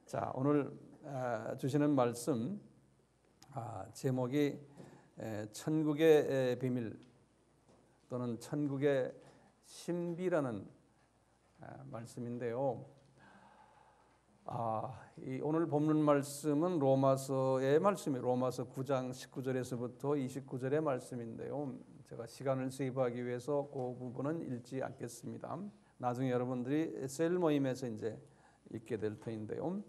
자, 오늘 주시는 말씀 제목이 천국의 비밀 또는 천국의 신비라는 말씀인데요. 오늘 본문 말씀은 로마서의 말씀이에요. 로마서 9장 19절에서부터 29절의 말씀인데요. 제가 시간을 세이브하기 위해서 그 부분은 읽지 않겠습니다. 나중에 여러분들이 셀 모임에서 이제 읽게 될 터인데요.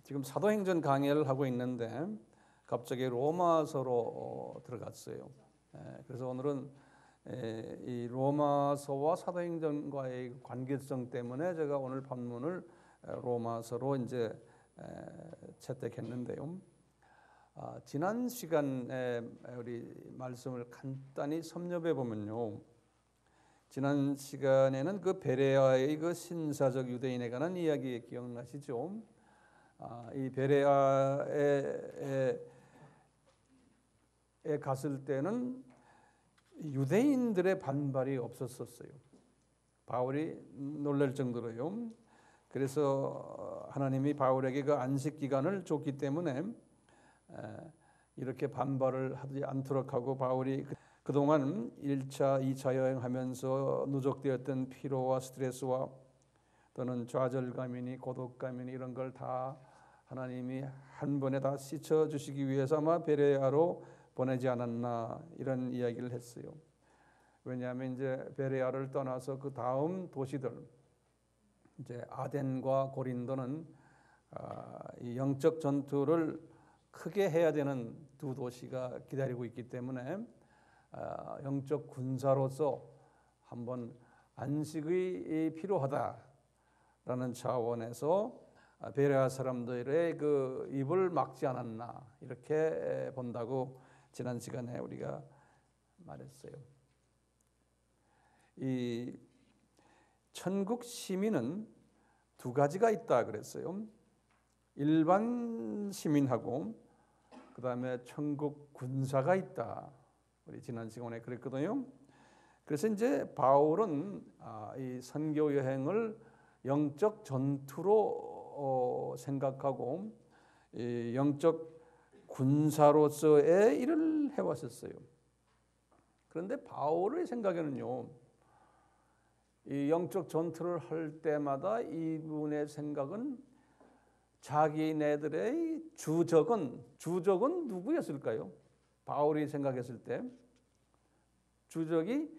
지금 사도행전 강의를 하고 있는데 갑자기 로마서로 들어갔어요. 그래서 오늘은 이 로마서와 사도행전과의 관계성 때문에 제가 오늘 본문을 로마서로 이제 채택했는데요. 지난 시간에 우리 말씀을 간단히 섭렵해 보면요. 지난 시간에는 그 베레아의 그 신사적 유대인에 관한 이야기 기억나시죠? 이 베레아에 갔을 때는 유대인들의 반발이 없었어요. 바울이 놀랄 정도로요. 그래서 하나님이 바울에게 그 안식 기간을 줬기 때문에 이렇게 반발을 하지 않도록 하고 바울이 그동안 1차, 2차 여행하면서 누적되었던 피로와 스트레스와 또는 좌절감이니 고독감이니 이런 걸 다 하나님이 한 번에 다 씻어주시기 위해서 아마 베레아로 보내지 않았나 이런 이야기를 했어요. 왜냐하면 이제 베레아를 떠나서 그 다음 도시들 이제 아덴과 고린도는 이 영적 전투를 크게 해야 되는 두 도시가 기다리고 있기 때문에 영적 군사로서 한번 안식이 필요하다라는 차원에서 베레아 사람들의 그 입을 막지 않았나 이렇게 본다고 지난 시간에 우리가 말했어요. 이 천국 시민은 두 가지가 있다 그랬어요. 일반 시민하고 그 다음에 천국 군사가 있다. 우리 지난 시간에 그랬거든요. 그래서 이제 바울은 이 선교 여행을 영적 전투로 생각하고 이 영적 군사로서의 일을 해왔었어요. 그런데 바울의 생각에는요, 이 영적 전투를 할 때마다 이분의 생각은 자기네들의 주적은 누구였을까요? 바울이 생각했을 때 주적이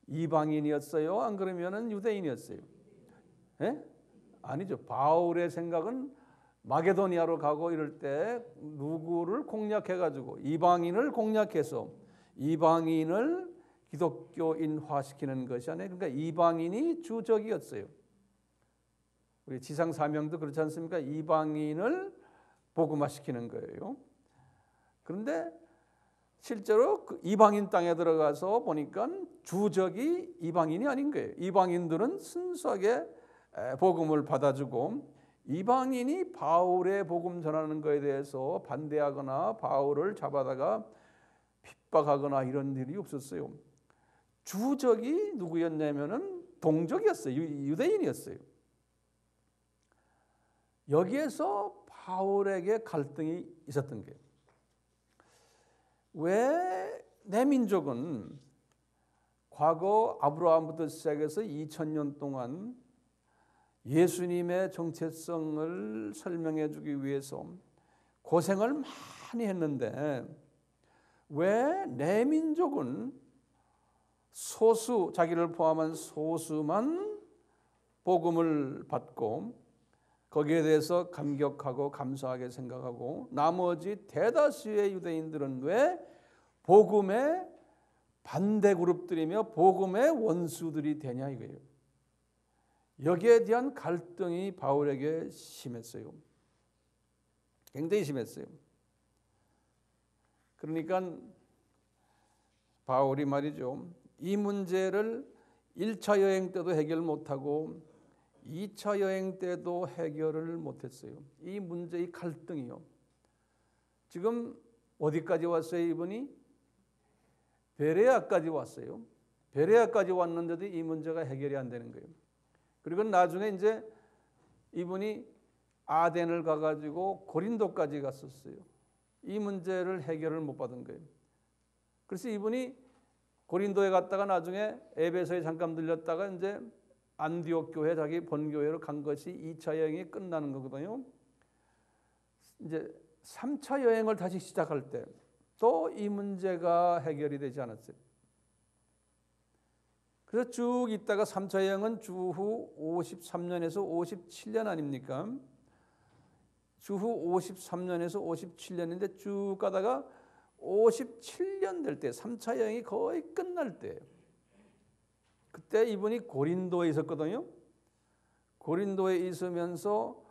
이방인이었어요? 안 그러면은 유대인이었어요? 예? 아니죠. 바울의 생각은 마게도니아로 가고 이럴 때 누구를 공략해가지고 이방인을 공략해서 이방인을 기독교인화시키는 것이 아니에요. 그러니까 이방인이 주적이었어요. 우리 지상 사명도 그렇지 않습니까? 이방인을 복음화시키는 거예요. 그런데 실제로 그 이방인 땅에 들어가서 보니까 주적이 이방인이 아닌 거예요. 이방인들은 순수하게 복음을 받아주고 이방인이 바울의 복음 전하는 것에 대해서 반대하거나 바울을 잡아다가 핍박하거나 이런 일이 없었어요. 주적이 누구였냐면은 동족이었어요. 유대인이었어요. 여기에서 바울에게 갈등이 있었던 거예요. 왜 내 민족은 과거 아브라함부터 시작해서 2000년 동안 예수님의 정체성을 설명해 주기 위해서 고생을 많이 했는데 왜 내 민족은 소수, 자기를 포함한 소수만 복음을 받고 거기에 대해서 감격하고 감사하게 생각하고 나머지 대다수의 유대인들은 왜 복음의 반대 그룹들이며 복음의 원수들이 되냐 이거예요. 여기에 대한 갈등이 바울에게 심했어요. 굉장히 심했어요. 그러니까 바울이 말이죠. 이 문제를 1차 여행 때도 해결 못하고 2차 여행 때도 해결을 못했어요. 이 문제, 이 갈등이요. 지금 어디까지 왔어요, 이분이? 베레아까지 왔어요. 베레아까지 왔는데도 이 문제가 해결이 안 되는 거예요. 그리고 나중에 이제 이분이 아덴을 가가지고 고린도까지 갔었어요. 이 문제를 해결을 못 받은 거예요. 그래서 이분이 고린도에 갔다가 나중에 에베소에 잠깐 들렸다가 이제 안디옥 교회 자기 본교회로 간 것이 2차 여행이 끝나는 거거든요. 이제 3차 여행을 다시 시작할 때 또 이 문제가 해결이 되지 않았어요. 그래서 쭉 있다가 3차 여행은 주후 53년에서 57년 아닙니까? 주후 53년에서 57년인데 쭉 가다가 57년 될 때 3차 여행이 거의 끝날 때예요. 그때 이분이 고린도에 있었거든요. 고린도에 있으면서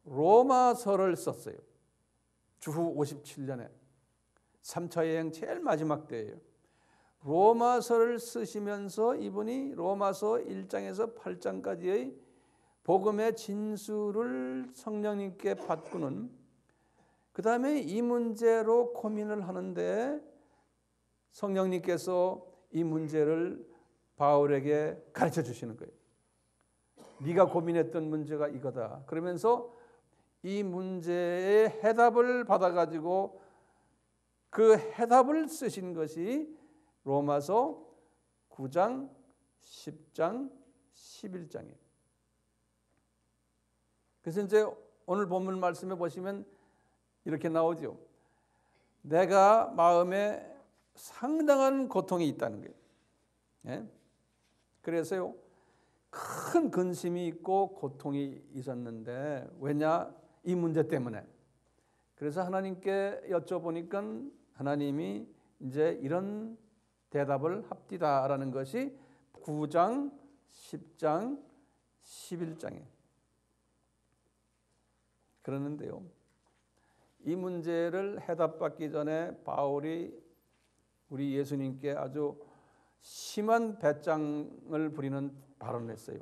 로마서를 썼어요. 주후 57년에 3차 여행 제일 마지막 때예요. 로마서를 쓰시면서 이분이 로마서 1장에서 8장까지의 복음의 진수를 성령님께 받고는 그 다음에 이 문제로 고민을 하는데 성령님께서 이 문제를 바울에게 가르쳐 주시는 거예요. 네가 고민했던 문제가 이거다. 그러면서 이 문제의 해답을 받아가지고 그 해답을 쓰신 것이 로마서 9장, 10장, 11장이에요. 그래서 이제 오늘 본문 말씀에 보시면 이렇게 나오죠. 내가 마음에 상당한 고통이 있다는 거예요. 예? 그래서요, 큰 근심이 있고 고통이 있었는데 왜냐? 이 문제 때문에. 그래서 하나님께 여쭤보니까 하나님이 이제 이런 대답을 합디다라는 것이 9장, 10장, 11장에 그러는데요. 이 문제를 해답받기 전에 바울이 우리 예수님께 아주 심한 배짱을 부리는 발언을 했어요.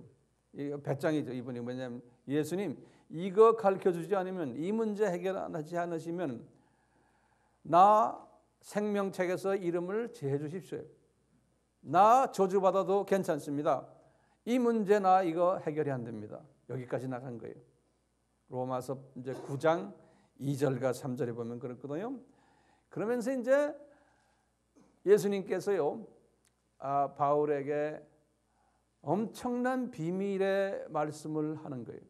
배짱이죠. 이분이 뭐냐면 예수님 이거 가르쳐주지 않으면 이 문제 해결하지 않으시면 나 생명책에서 이름을 제해 주십시오. 나 저주받아도 괜찮습니다. 이 문제 나 이거 해결이 안 됩니다. 여기까지 나간 거예요. 로마서 이제 9장 2절과 3절에 보면 그렇거든요. 그러면서 이제 예수님께서요, 바울에게 엄청난 비밀의 말씀을 하는 거예요.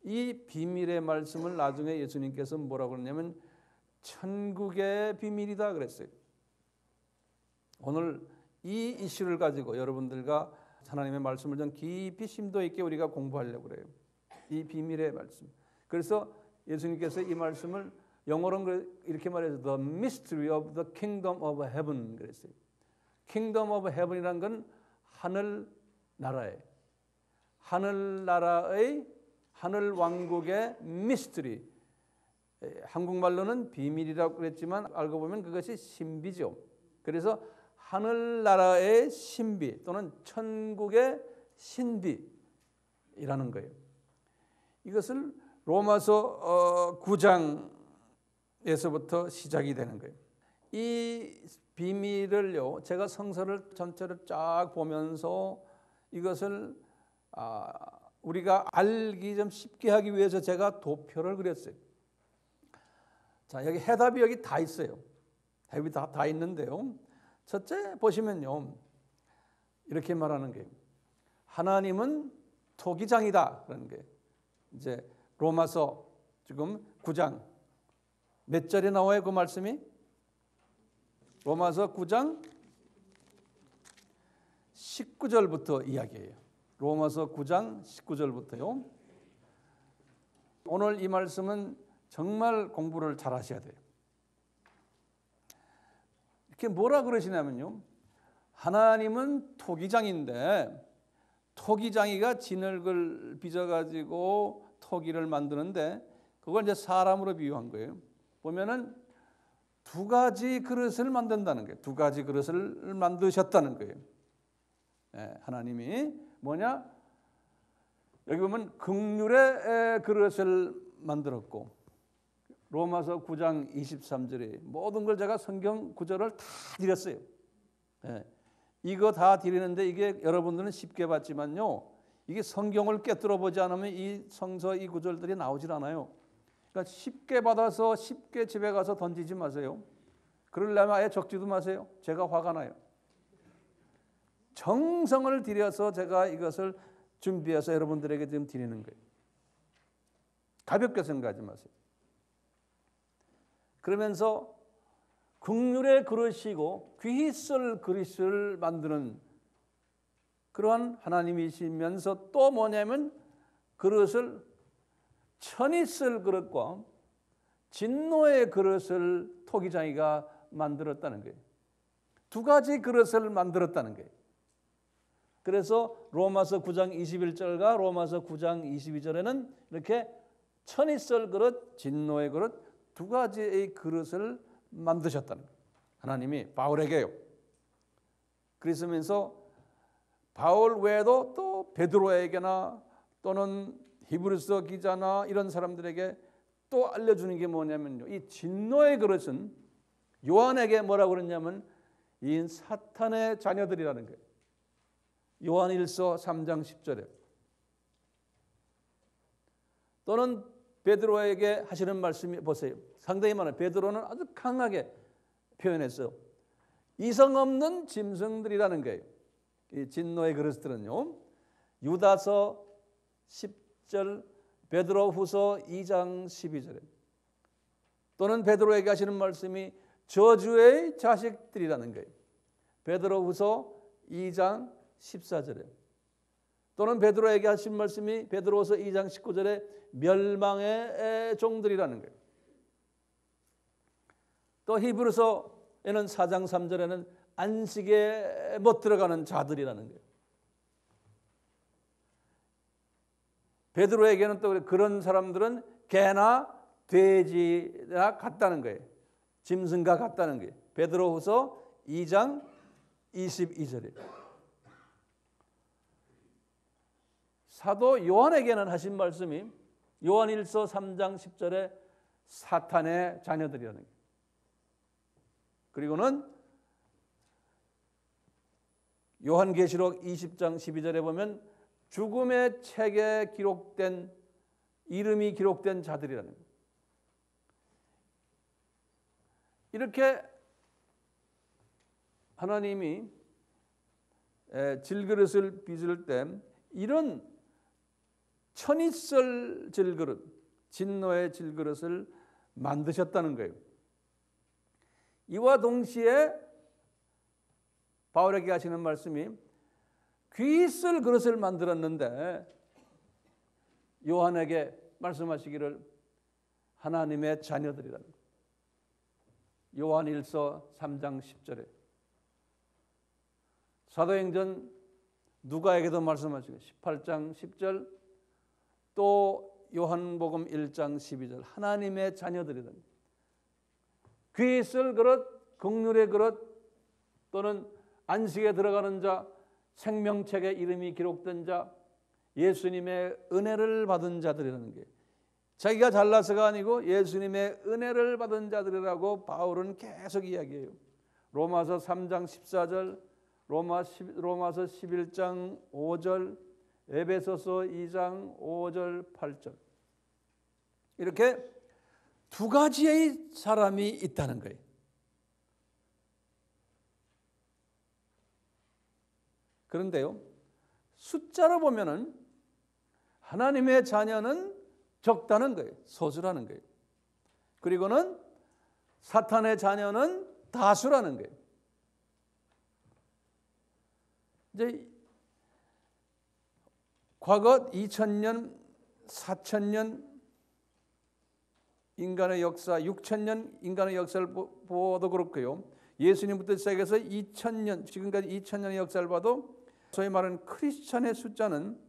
이 비밀의 말씀을 나중에 예수님께서 뭐라고 그러냐면 천국의 비밀이다 그랬어요. 오늘 이 이슈를 가지고 여러분들과 하나님의 말씀을 좀 깊이 심도 있게 우리가 공부하려고 그래요. 이 비밀의 말씀. 그래서 예수님께서 이 말씀을 영어로는 이렇게 말해서 The mystery of the kingdom of heaven 그랬어요. kingdom of heaven이란 건 하늘나라의 하늘 왕국의 mystery. 한국말로는 비밀이라고 그랬지만 알고 보면 그것이 신비죠. 그래서 하늘나라의 신비 또는 천국의 신비라는 거예요. 이것을 로마서 9장에서부터 시작이 되는 거예요. 이 비밀을요, 제가 성서를 전체를 쫙 보면서 이것을 우리가 알기 좀 쉽게 하기 위해서 제가 도표를 그렸어요. 자, 여기 해답이 여기 다 있어요. 해답이 다 있는데요. 첫째 보시면요, 이렇게 말하는 거예요. 하나님은 토기장이다 그러는 거예요. 이제 로마서 지금 9장 몇 절에 나와요 그 말씀이? 로마서 9장 19절부터 이야기해요. 로마서 9장 19절부터요. 오늘 이 말씀은 정말 공부를 잘 하셔야 돼요. 이렇게 뭐라 그러시냐면요. 하나님은 토기장인데 토기장이가 진흙을 빚어가지고 토기를 만드는데 그걸 이제 사람으로 비유한 거예요. 보면은 두 가지 그릇을 만든다는 거예요. 두 가지 그릇을 만드셨다는 거예요. 하나님이 뭐냐? 여기 보면 긍휼의 그릇을 만들었고 로마서 9장 23절에 모든 걸 제가 성경 구절을 다 드렸어요. 이거 다 드리는데 이게 여러분들은 쉽게 봤지만요. 이게 성경을 꿰뚫어 보지 않으면 이 성서 이 구절들이 나오질 않아요. 그러니까 쉽게 받아서 쉽게 집에 가서 던지지 마세요. 그러려면 아예 적지도 마세요. 제가 화가 나요. 정성을 들여서 제가 이것을 준비해서 여러분들에게 지금 드리는 거예요. 가볍게 생각하지 마세요. 그러면서 국률의 그릇이고 귀히 쓸 그릇을 만드는 그러한 하나님이시면서 또 뭐냐면 그릇을 천이 쓸 그릇과 진노의 그릇을 토기장이가 만들었다는 거예요. 두 가지 그릇을 만들었다는 거예요. 그래서 로마서 9장 21절과 로마서 9장 22절에는 이렇게 천이 쓸 그릇, 진노의 그릇 두 가지의 그릇을 만드셨다는 거예요. 하나님이 바울에게요. 그러면서 바울 외에도 또 베드로에게나 또는 히브리서 기자나 이런 사람들에게 또 알려주는 게 뭐냐면요. 이 진노의 그릇은 요한에게 뭐라고 그랬냐면 이 사탄의 자녀들이라는 거예요. 요한일서 3장 10절에 또는 베드로에게 하시는 말씀이 보세요. 상당히 많아요. 베드로는 아주 강하게 표현했어요. 이성 없는 짐승들이라는 거예요. 이 진노의 그릇들은요. 유다서 10절, 베드로후서 2장 12절에 또는 베드로에게 하시는 말씀이 저주의 자식들이라는 거예요. 베드로후서 2장 14절에 또는 베드로에게 하신 말씀이 베드로후서 2장 19절에 멸망의 종들이라는 거예요. 또 히브리서에는 4장 3절에는 안식에 못 들어가는 자들이라는 거예요. 베드로에게는 또 그런 사람들은 개나 돼지나 같다는 거예요. 짐승과 같다는 거예요. 베드로후서 2장 22절에 사도 요한에게는 하신 말씀이 요한일서 3장 10절에 사탄의 자녀들이라는 거예요. 그리고는 요한계시록 20장 12절에 보면 죽음의 책에 기록된 이름이 기록된 자들이라는 거예요. 이렇게 하나님이 질그릇을 빚을 때 이런 천이 쓸 질그릇, 진노의 질그릇을 만드셨다는 거예요. 이와 동시에 바울에게 하시는 말씀이 귀히 쓸 그릇을 만들었는데 요한에게 말씀하시기를 하나님의 자녀들이라는 거예요. 요한일서 3장 10절에 사도행전 누가에게도 말씀하시고 18장 10절 또 요한복음 1장 12절 하나님의 자녀들이라는 거예요. 귀히 쓸 그릇, 긍휼의 그릇 또는 안식에 들어가는 자, 생명책에 이름이 기록된 자, 예수님의 은혜를 받은 자들이라는 게 자기가 잘나서가 아니고 예수님의 은혜를 받은 자들이라고 바울은 계속 이야기해요. 로마서 3장 14절, 로마서 11장 5절, 에베소서 2장 5절 8절 이렇게 두 가지의 사람이 있다는 거예요. 그런데요, 숫자로 보면은 하나님의 자녀는 적다는 거예요. 소수라는 거예요. 그리고는 사탄의 자녀는 다수라는 거예요. 이제 과거 2000년, 4000년 인간의 역사, 6000년 인간의 역사를 보아도 그렇고요. 예수님부터 시작해서 2000년, 지금까지 2000년의 역사를 봐도 소위 말하는 크리스찬의 숫자는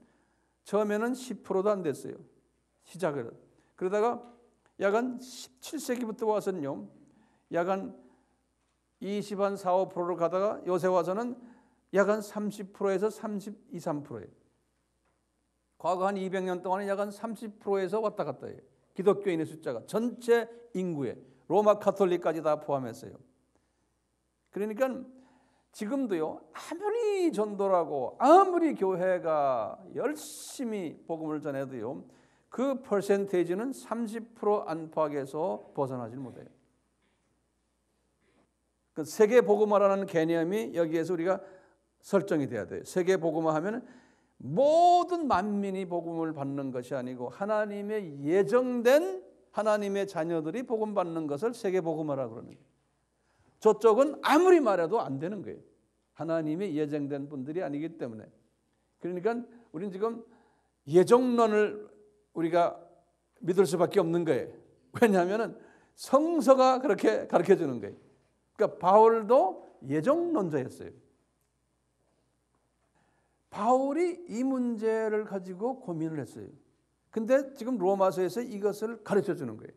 처음에는 10%도 안 됐어요. 시작을. 그러다가 약간 17세기부터 와서는요. 약간 20, 한 4, 5%로 가다가 요새 와서는 약간 30%에서 32, 3%예요. 과거 한 200년 동안은 약간 30%에서 왔다 갔다 해요. 기독교인의 숫자가 전체 인구에 로마 가톨릭까지 다 포함했어요. 그러니까 지금도요, 아무리 전도라고 아무리 교회가 열심히 복음을 전해도요, 그 퍼센테이지는 30% 안팎에서 벗어나질 못해요. 그 세계 복음화라는 개념이 여기에서 우리가 설정이 돼야 돼요. 세계 복음화 하면 모든 만민이 복음을 받는 것이 아니고 하나님의 예정된 하나님의 자녀들이 복음 받는 것을 세계 복음화라고 그러는 거예요. 저쪽은 아무리 말해도 안 되는 거예요. 하나님의 예정된 분들이 아니기 때문에. 그러니까 우리는 지금 예정론을 우리가 믿을 수밖에 없는 거예요. 왜냐하면 성서가 그렇게 가르쳐 주는 거예요. 그러니까 바울도 예정론자였어요. 바울이 이 문제를 가지고 고민을 했어요. 근데 지금 로마서에서 이것을 가르쳐 주는 거예요.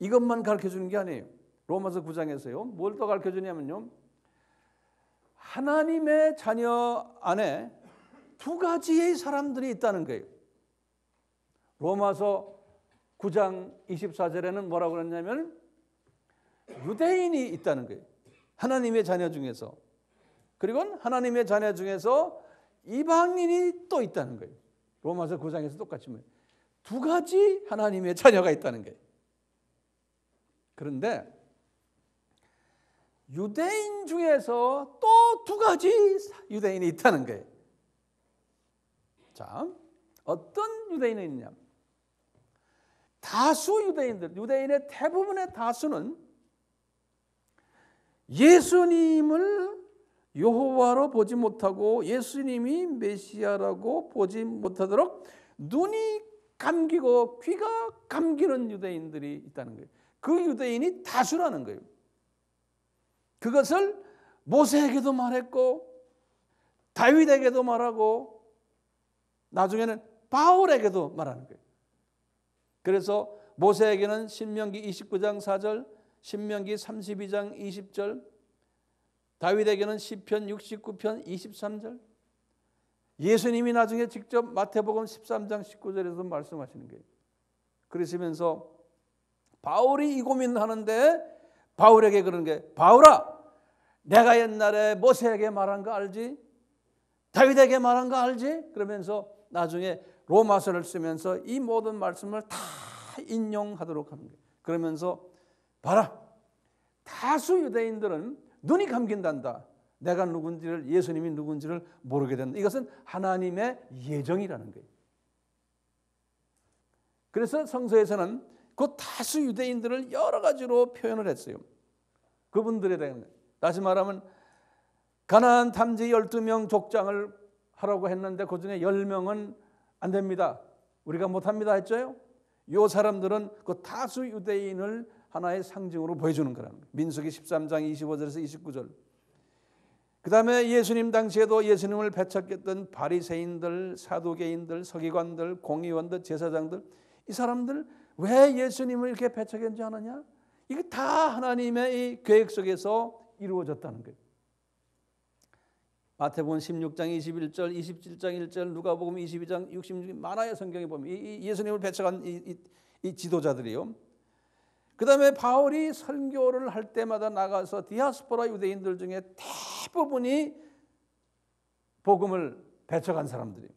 이것만 가르쳐 주는 게 아니에요. 로마서 9장에서요. 뭘 더 가르쳐 주냐면요. 하나님의 자녀 안에 두 가지의 사람들이 있다는 거예요. 로마서 9장 24절에는 뭐라고 그랬냐면 유대인이 있다는 거예요. 하나님의 자녀 중에서. 그리고 하나님의 자녀 중에서 이방인이 또 있다는 거예요. 로마서 9장에서 똑같이 두 가지 하나님의 자녀가 있다는 거예요. 그런데 유대인 중에서 또 두 가지 유대인이 있다는 거예요. 자, 어떤 유대인이 있냐? 다수 유대인들, 유대인의 대부분의 다수는 예수님을 여호와로 보지 못하고 예수님이 메시아라고 보지 못하도록 눈이 감기고 귀가 감기는 유대인들이 있다는 거예요. 그 유대인이 다수라는 거예요. 그것을 모세에게도 말했고 다윗에게도 말하고 나중에는 바울에게도 말하는 거예요. 그래서 모세에게는 신명기 29장 4절, 신명기 32장 20절, 다윗에게는 시편 69편 23절, 예수님이 나중에 직접 마태복음 13장 19절에서 말씀하시는 거예요. 그러시면서 바울이 이 고민을 하는데 바울에게 그러는 게, 바울아, 내가 옛날에 모세에게 말한 거 알지? 다윗에게 말한 거 알지? 그러면서 나중에 로마서를 쓰면서 이 모든 말씀을 다 인용하도록 하는 거예요. 그러면서 봐라, 다수 유대인들은 눈이 감긴단다. 내가 누군지를, 예수님이 누군지를 모르게 된다. 이것은 하나님의 예정이라는 거예요. 그래서 성서에서는 그 다수 유대인들을 여러 가지로 표현을 했어요. 그분들에 대한, 다시 말하면 가나안 탐지 12명 족장을 하라고 했는데 그중에 10명은 안 됩니다. 우리가 못합니다 했죠. 이 사람들은 그 다수 유대인을 하나의 상징으로 보여주는 거라는 거예요. 민수기 13장 25절에서 29절. 그 다음에 예수님 당시에도 예수님을 배척했던 바리새인들, 사두개인들, 서기관들, 공의원들, 제사장들, 이 사람들 왜 예수님을 이렇게 배척했지 않느냐? 이게 다 하나님의 이 계획 속에서 이루어졌다는 거예요. 마태복음 16장 21절, 27장 1절, 누가복음 22장 66절, 많아요. 성경에 보면 이 예수님을 배척한 이 지도자들이요. 그 다음에 바울이 설교를 할 때마다 나가서 디아스포라 유대인들 중에 대부분이 복음을 배척한 사람들이에요.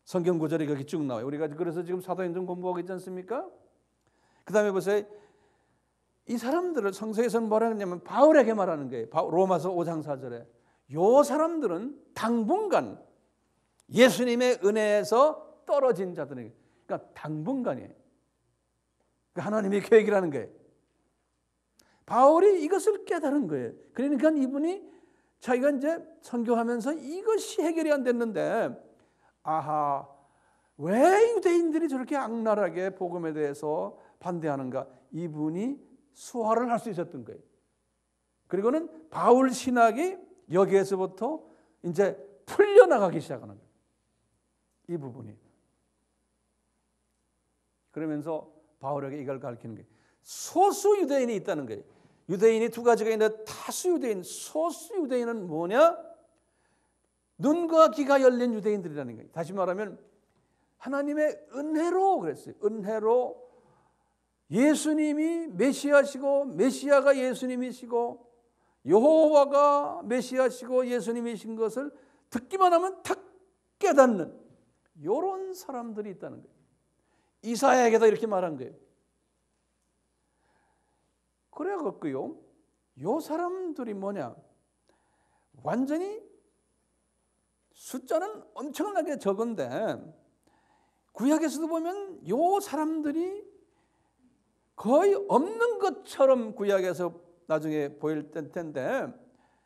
성경 구절이 거기 쭉 나와요. 우리가 그래서 지금 사도행전 공부하고 있지 않습니까? 그 다음에 보세요. 이 사람들을 성서에서는 뭐라 하냐면 바울에게 말하는 거예요. 로마서 5장 4절에. 요 사람들은 당분간 예수님의 은혜에서 떨어진 자들이에요. 그러니까 당분간이에요. 그러니까 하나님의 계획이라는 거예요. 바울이 이것을 깨달은 거예요. 그러니까 이분이 자기가 이제 선교하면서 이것이 해결이 안 됐는데, 아하, 왜 유대인들이 저렇게 악랄하게 복음에 대해서 반대하는가? 이분이 수화를 할 수 있었던 거예요. 그리고는 바울 신학이 여기에서부터 이제 풀려나가기 시작하는 거예요. 이 부분이. 그러면서 바울에게 이걸 가르치는 거예요. 소수 유대인이 있다는 거예요. 유대인이 두 가지가 있는데 다수 유대인, 소수 유대인은 뭐냐? 눈과 귀가 열린 유대인들이라는 거예요. 다시 말하면 하나님의 은혜로 그랬어요. 은혜로 예수님이 메시아시고 메시아가 예수님이시고 여호와가 메시아시고 예수님이신 것을 듣기만 하면 탁 깨닫는 이런 사람들이 있다는 거예요. 이사야에게도 이렇게 말한 거예요. 그래갖고요, 요 사람들이 뭐냐, 완전히 숫자는 엄청나게 적은데 구약에서도 보면 요 사람들이 거의 없는 것처럼 구약에서 나중에 보일 텐데,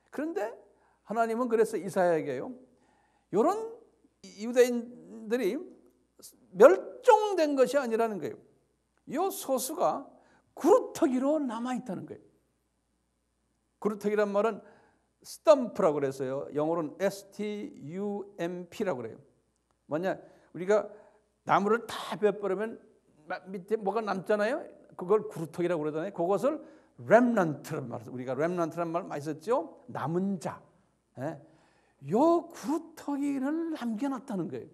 그런데 하나님은 그래서 이사야에게요, 이런 유대인들이 멸종된 것이 아니라는 거예요. 이 소수가 구루터기로 남아있다는 거예요. 구루터기란 말은 스탬프라고 그랬어요. 영어로는 STUMP라고 그래요. 뭐냐, 우리가 나무를 다 베버리면 밑에 뭐가 남잖아요. 그걸 구루터기라고 그러잖아요. 그것을 렘넌트란 말, 우리가 렘넌트란 말 많이 썼죠. 남은 자. 요 구루터기를 남겨놨다는 거예요.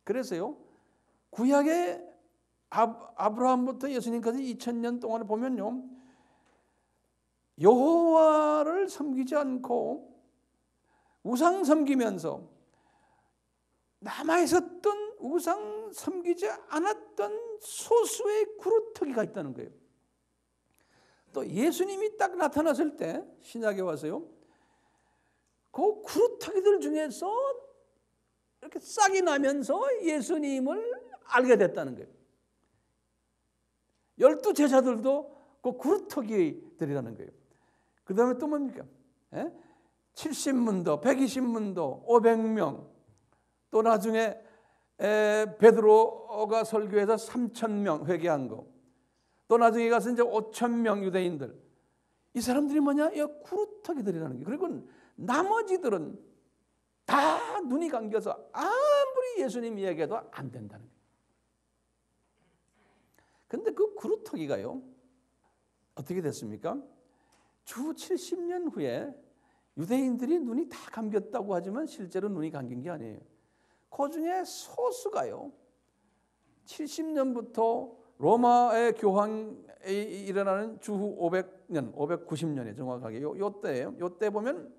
그래서요, 구약의 아브라함부터 예수님까지 2000년 동안에 보면요, 여호와를 섬기지 않고 우상 섬기면서 남아있었던 우상 섬기지 않았던 소수의 구루터기가 있다는 거예요. 또 예수님이 딱 나타났을 때 신약에 와서요, 그 구루터기들 중에서 이렇게 싹이 나면서 예수님을 알게 됐다는 거예요. 12 제자들도 그 구루터기들이라는 거예요. 그 다음에 또 뭡니까? 70문도, 120문도, 500명, 또 나중에 베드로가 설교해서 3,000명 회개한 거, 또 나중에 가서 이제 5,000명 유대인들, 이 사람들이 뭐냐? 이 구루터기들이라는 게. 그리고 나머지들은 다 눈이 감겨서 아무리 예수님 이야기해도 안 된다는 거예요. 근데 그 구루터기가요, 어떻게 됐습니까? 주 70년 후에 유대인들이 눈이 다 감겼다고 하지만 실제로 눈이 감긴 게 아니에요. 그 중에 소수가요, 70년부터 로마의 교황이 일어나는 주후 500년, 590년에 정확하게 요때예요. 요때 보면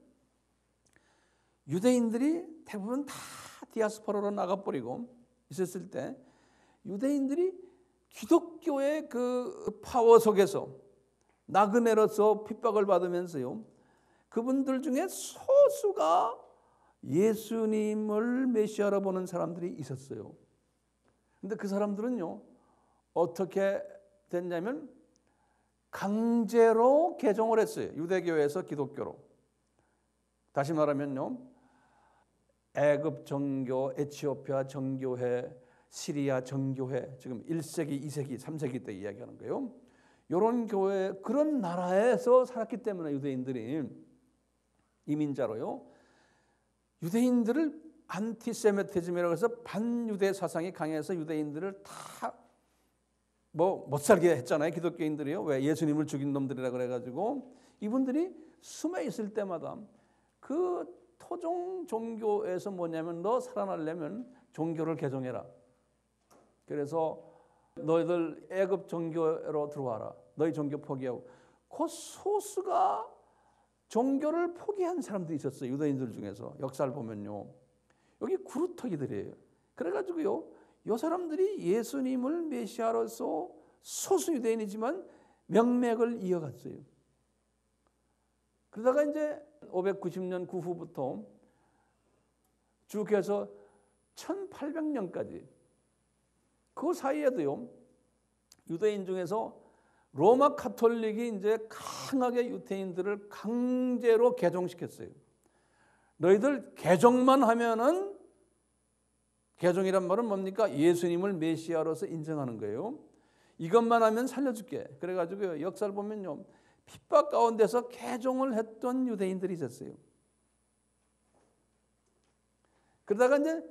유대인들이 대부분 다 디아스포라로 나가버리고 있었을 때, 유대인들이 기독교의 그 파워 속에서 나그네로서 핍박을 받으면서요, 그분들 중에 소수가 예수님을 메시아로 보는 사람들이 있었어요. 근데 그 사람들은요, 어떻게 됐냐면 강제로 개종을 했어요. 유대교에서 기독교로. 다시 말하면요, 애굽 정교, 에티오피아 정교회, 시리아 정교회, 지금 1세기, 2세기, 3세기 때 이야기하는 거예요. 이런 교회, 그런 나라에서 살았기 때문에 유대인들이 이민자로요, 유대인들을 안티세미티즘이라고 해서 반유대 사상이 강해서 유대인들을 다 못 살게 했잖아요. 기독교인들이요. 왜? 예수님을 죽인 놈들이라 그래가지고 이분들이 숨어 있을 때마다 그 토종 종교에서 뭐냐면, 너 살아나려면 종교를 개종해라. 그래서 너희들 애굽 종교로 들어와라. 너희 종교 포기하고. 그 소수가 종교를 포기한 사람들이 있었어요. 유대인들 중에서. 역사를 보면요, 여기 구루터기들이에요. 그래가지고요, 이 사람들이 예수님을 메시아로서 소수 유대인이지만 명맥을 이어갔어요. 그러다가 이제 590년 그 후부터 쭉 해서 1800년까지 그 사이에도요, 유대인 중에서 로마 카톨릭이 이제 강하게 유대인들을 강제로 개종시켰어요. 너희들 개종만 하면은, 개종이란 말은 뭡니까? 예수님을 메시아로서 인정하는 거예요. 이것만 하면 살려줄게. 그래가지고 역사를 보면요, 핍박 가운데서 개종을 했던 유대인들이 있었어요. 그러다가 이제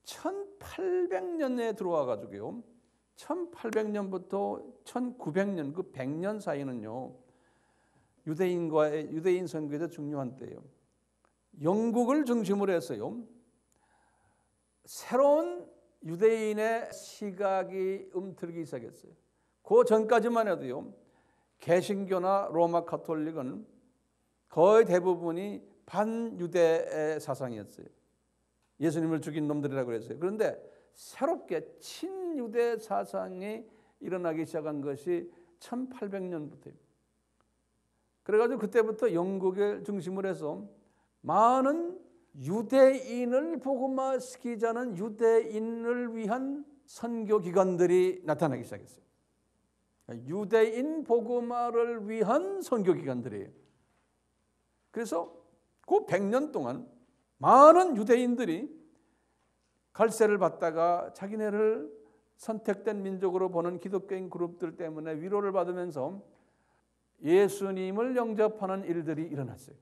1800년에 들어와 가지고요, 1800년부터 1900년, 그 100년 사이는요, 유대인과의 유대인 선교에서 중요한 때예요. 영국을 중심으로 해서요, 새로운 유대인의 시각이 움트기 시작했어요. 그 전까지만 해도요, 개신교나 로마 카톨릭은 거의 대부분이 반유대의 사상이었어요. 예수님을 죽인 놈들이라고 그랬어요. 그런데 새롭게 친유대 사상이 일어나기 시작한 것이 1800년부터예요. 그래가지고 그때부터 영국을 중심으로 해서 많은 유대인을 복음화시키자는 유대인을 위한 선교기관들이 나타나기 시작했어요. 유대인 복음화를 위한 선교기관들이에요. 그래서 그 100년 동안 많은 유대인들이 갈세를 받다가 자기네를 선택된 민족으로 보는 기독교인 그룹들 때문에 위로를 받으면서 예수님을 영접하는 일들이 일어났어요.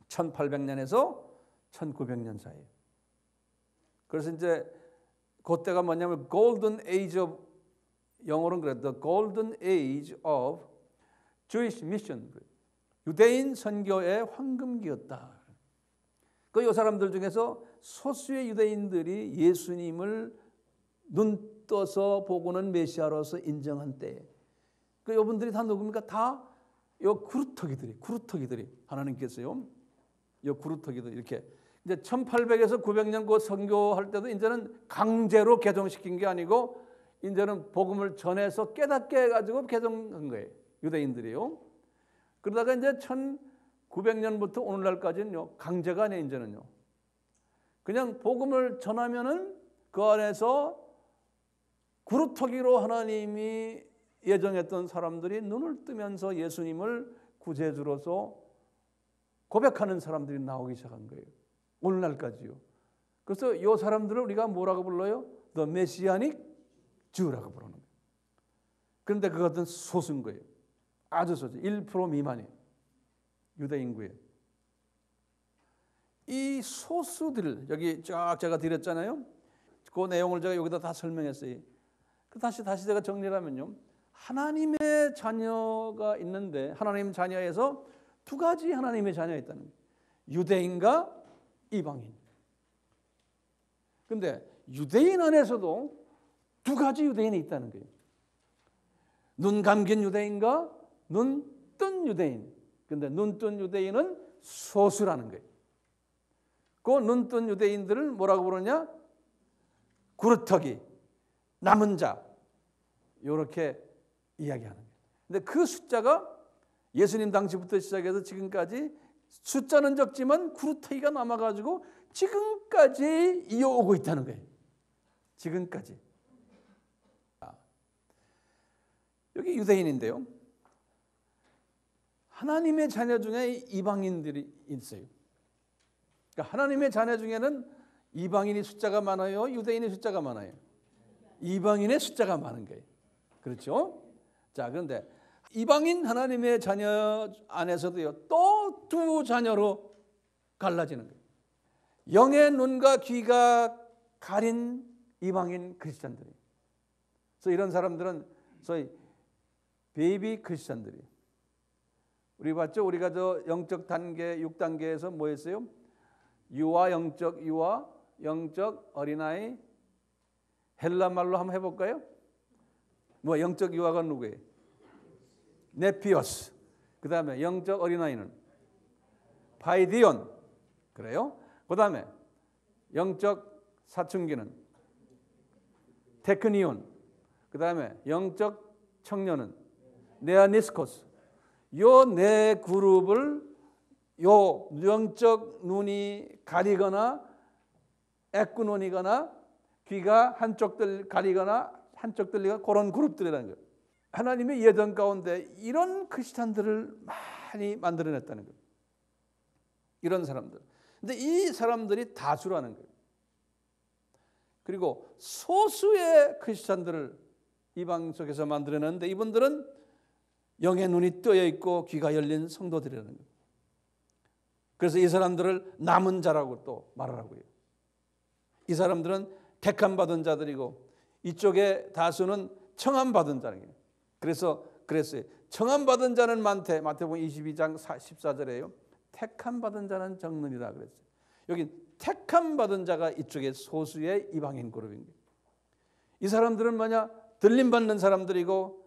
1800년에서 1900년 사이에. 그래서 이제 그때가 뭐냐면 Golden Age of, 영어로는 그래요. The Golden Age of Jewish Mission. 유대인 선교의 황금기였다. 그 요 사람들 중에서 소수의 유대인들이 예수님을 눈 떠서 보고는 메시아로서 인정한 때, 그 요분들이 다 누굽니까? 다 요 구루터기들이 하나님께서요. 요 구루터기들 이렇게 이제 1800에서 900년 그 선교할 때도 이제는 강제로 개종시킨 게 아니고 이제는 복음을 전해서 깨닫게 해가지고 개종한 거예요. 유대인들이요. 그러다가 이제 1900년부터 오늘날까지는요, 강제가 아니에요. 이제는요, 그냥 복음을 전하면은 그 안에서 구루터기로 하나님이 예정했던 사람들이 눈을 뜨면서 예수님을 구세주로서 고백하는 사람들이 나오기 시작한 거예요. 오늘날까지요. 그래서 이 사람들을 우리가 뭐라고 불러요? The Messianic Jew라고 부르는 거예요. 그런데 그것은 소수인 거예요. 아주 소수, 1% 미만이에요. 유대 인구에. 이 소수들, 여기 쫙 제가 드렸잖아요. 그 내용을 제가 여기다 다 설명했어요. 다시 제가 정리하면요, 하나님의 자녀가 있는데 하나님 자녀에서 두 가지 하나님의 자녀가 있다는 거예요. 유대인과 이방인. 그런데 유대인 안에서도 두 가지 유대인이 있다는 거예요. 눈 감긴 유대인과 눈 뜬 유대인. 그런데 눈 뜬 유대인은 소수라는 거예요. 그 눈 뜬 유대인들을 뭐라고 부르냐? 구루터기, 남은 자, 이렇게 이야기하는 거예요. 근데 그 숫자가 예수님 당시부터 시작해서 지금까지 숫자는 적지만 구루터기가 남아가지고 지금까지 이어오고 있다는 거예요. 지금까지. 여기 유대인인데요, 하나님의 자녀 중에 이방인들이 있어요. 그러니까 하나님의 자녀 중에는 이방인의 숫자가 많아요, 유대인의 숫자가 많아요? 이방인의 숫자가 많은 거예요. 그렇죠? 자, 그런데 이방인 하나님의 자녀 안에서도요, 또 두 자녀로 갈라지는 거예요. 영의 눈과 귀가 가린 이방인 크리스찬들이에요. 그래서 이런 사람들은 소위 베이비 크리스찬들이에요. 우리 봤죠? 우리가 저 영적 단계 6단계에서 뭐 했어요? 유아, 영적 어린아이. 헬라 말로 한번 해볼까요? 뭐 영적 유아가 누구예요? 네피오스. 그 다음에 영적 어린아이는 파이디온. 그래요? 그 다음에 영적 사춘기는 테크니온. 그 다음에 영적 청년은 네아니스코스. 요 네 그룹을 요 영적 눈이 가리거나 애꾸눈이거나 귀가 한쪽 가리거나 한쪽 들리거나 그런 그룹들이라는 거예요. 하나님의 예정 가운데 이런 크리스찬들을 많이 만들어냈다는 거예요. 이런 사람들. 근데 이 사람들이 다수라는 거예요. 그리고 소수의 크리스찬들을 이방 속에서 만들어냈는데 이분들은 영의 눈이 뜨여 있고 귀가 열린 성도들이라는 거예요. 그래서 이 사람들을 남은 자라고 또 말하라고요. 이 사람들은 택함 받은 자들이고 이쪽의 다수는 청함 받은 자예요. 그래서 그랬어요. 청함 받은 자는 많대. 마태복음 22장 14절에요. 택함 받은 자는 적느니라 그랬어요. 여기 택함 받은 자가 이쪽에 소수의 이방인 그룹인 거예요. 이 사람들은 뭐냐? 들림 받는 사람들이고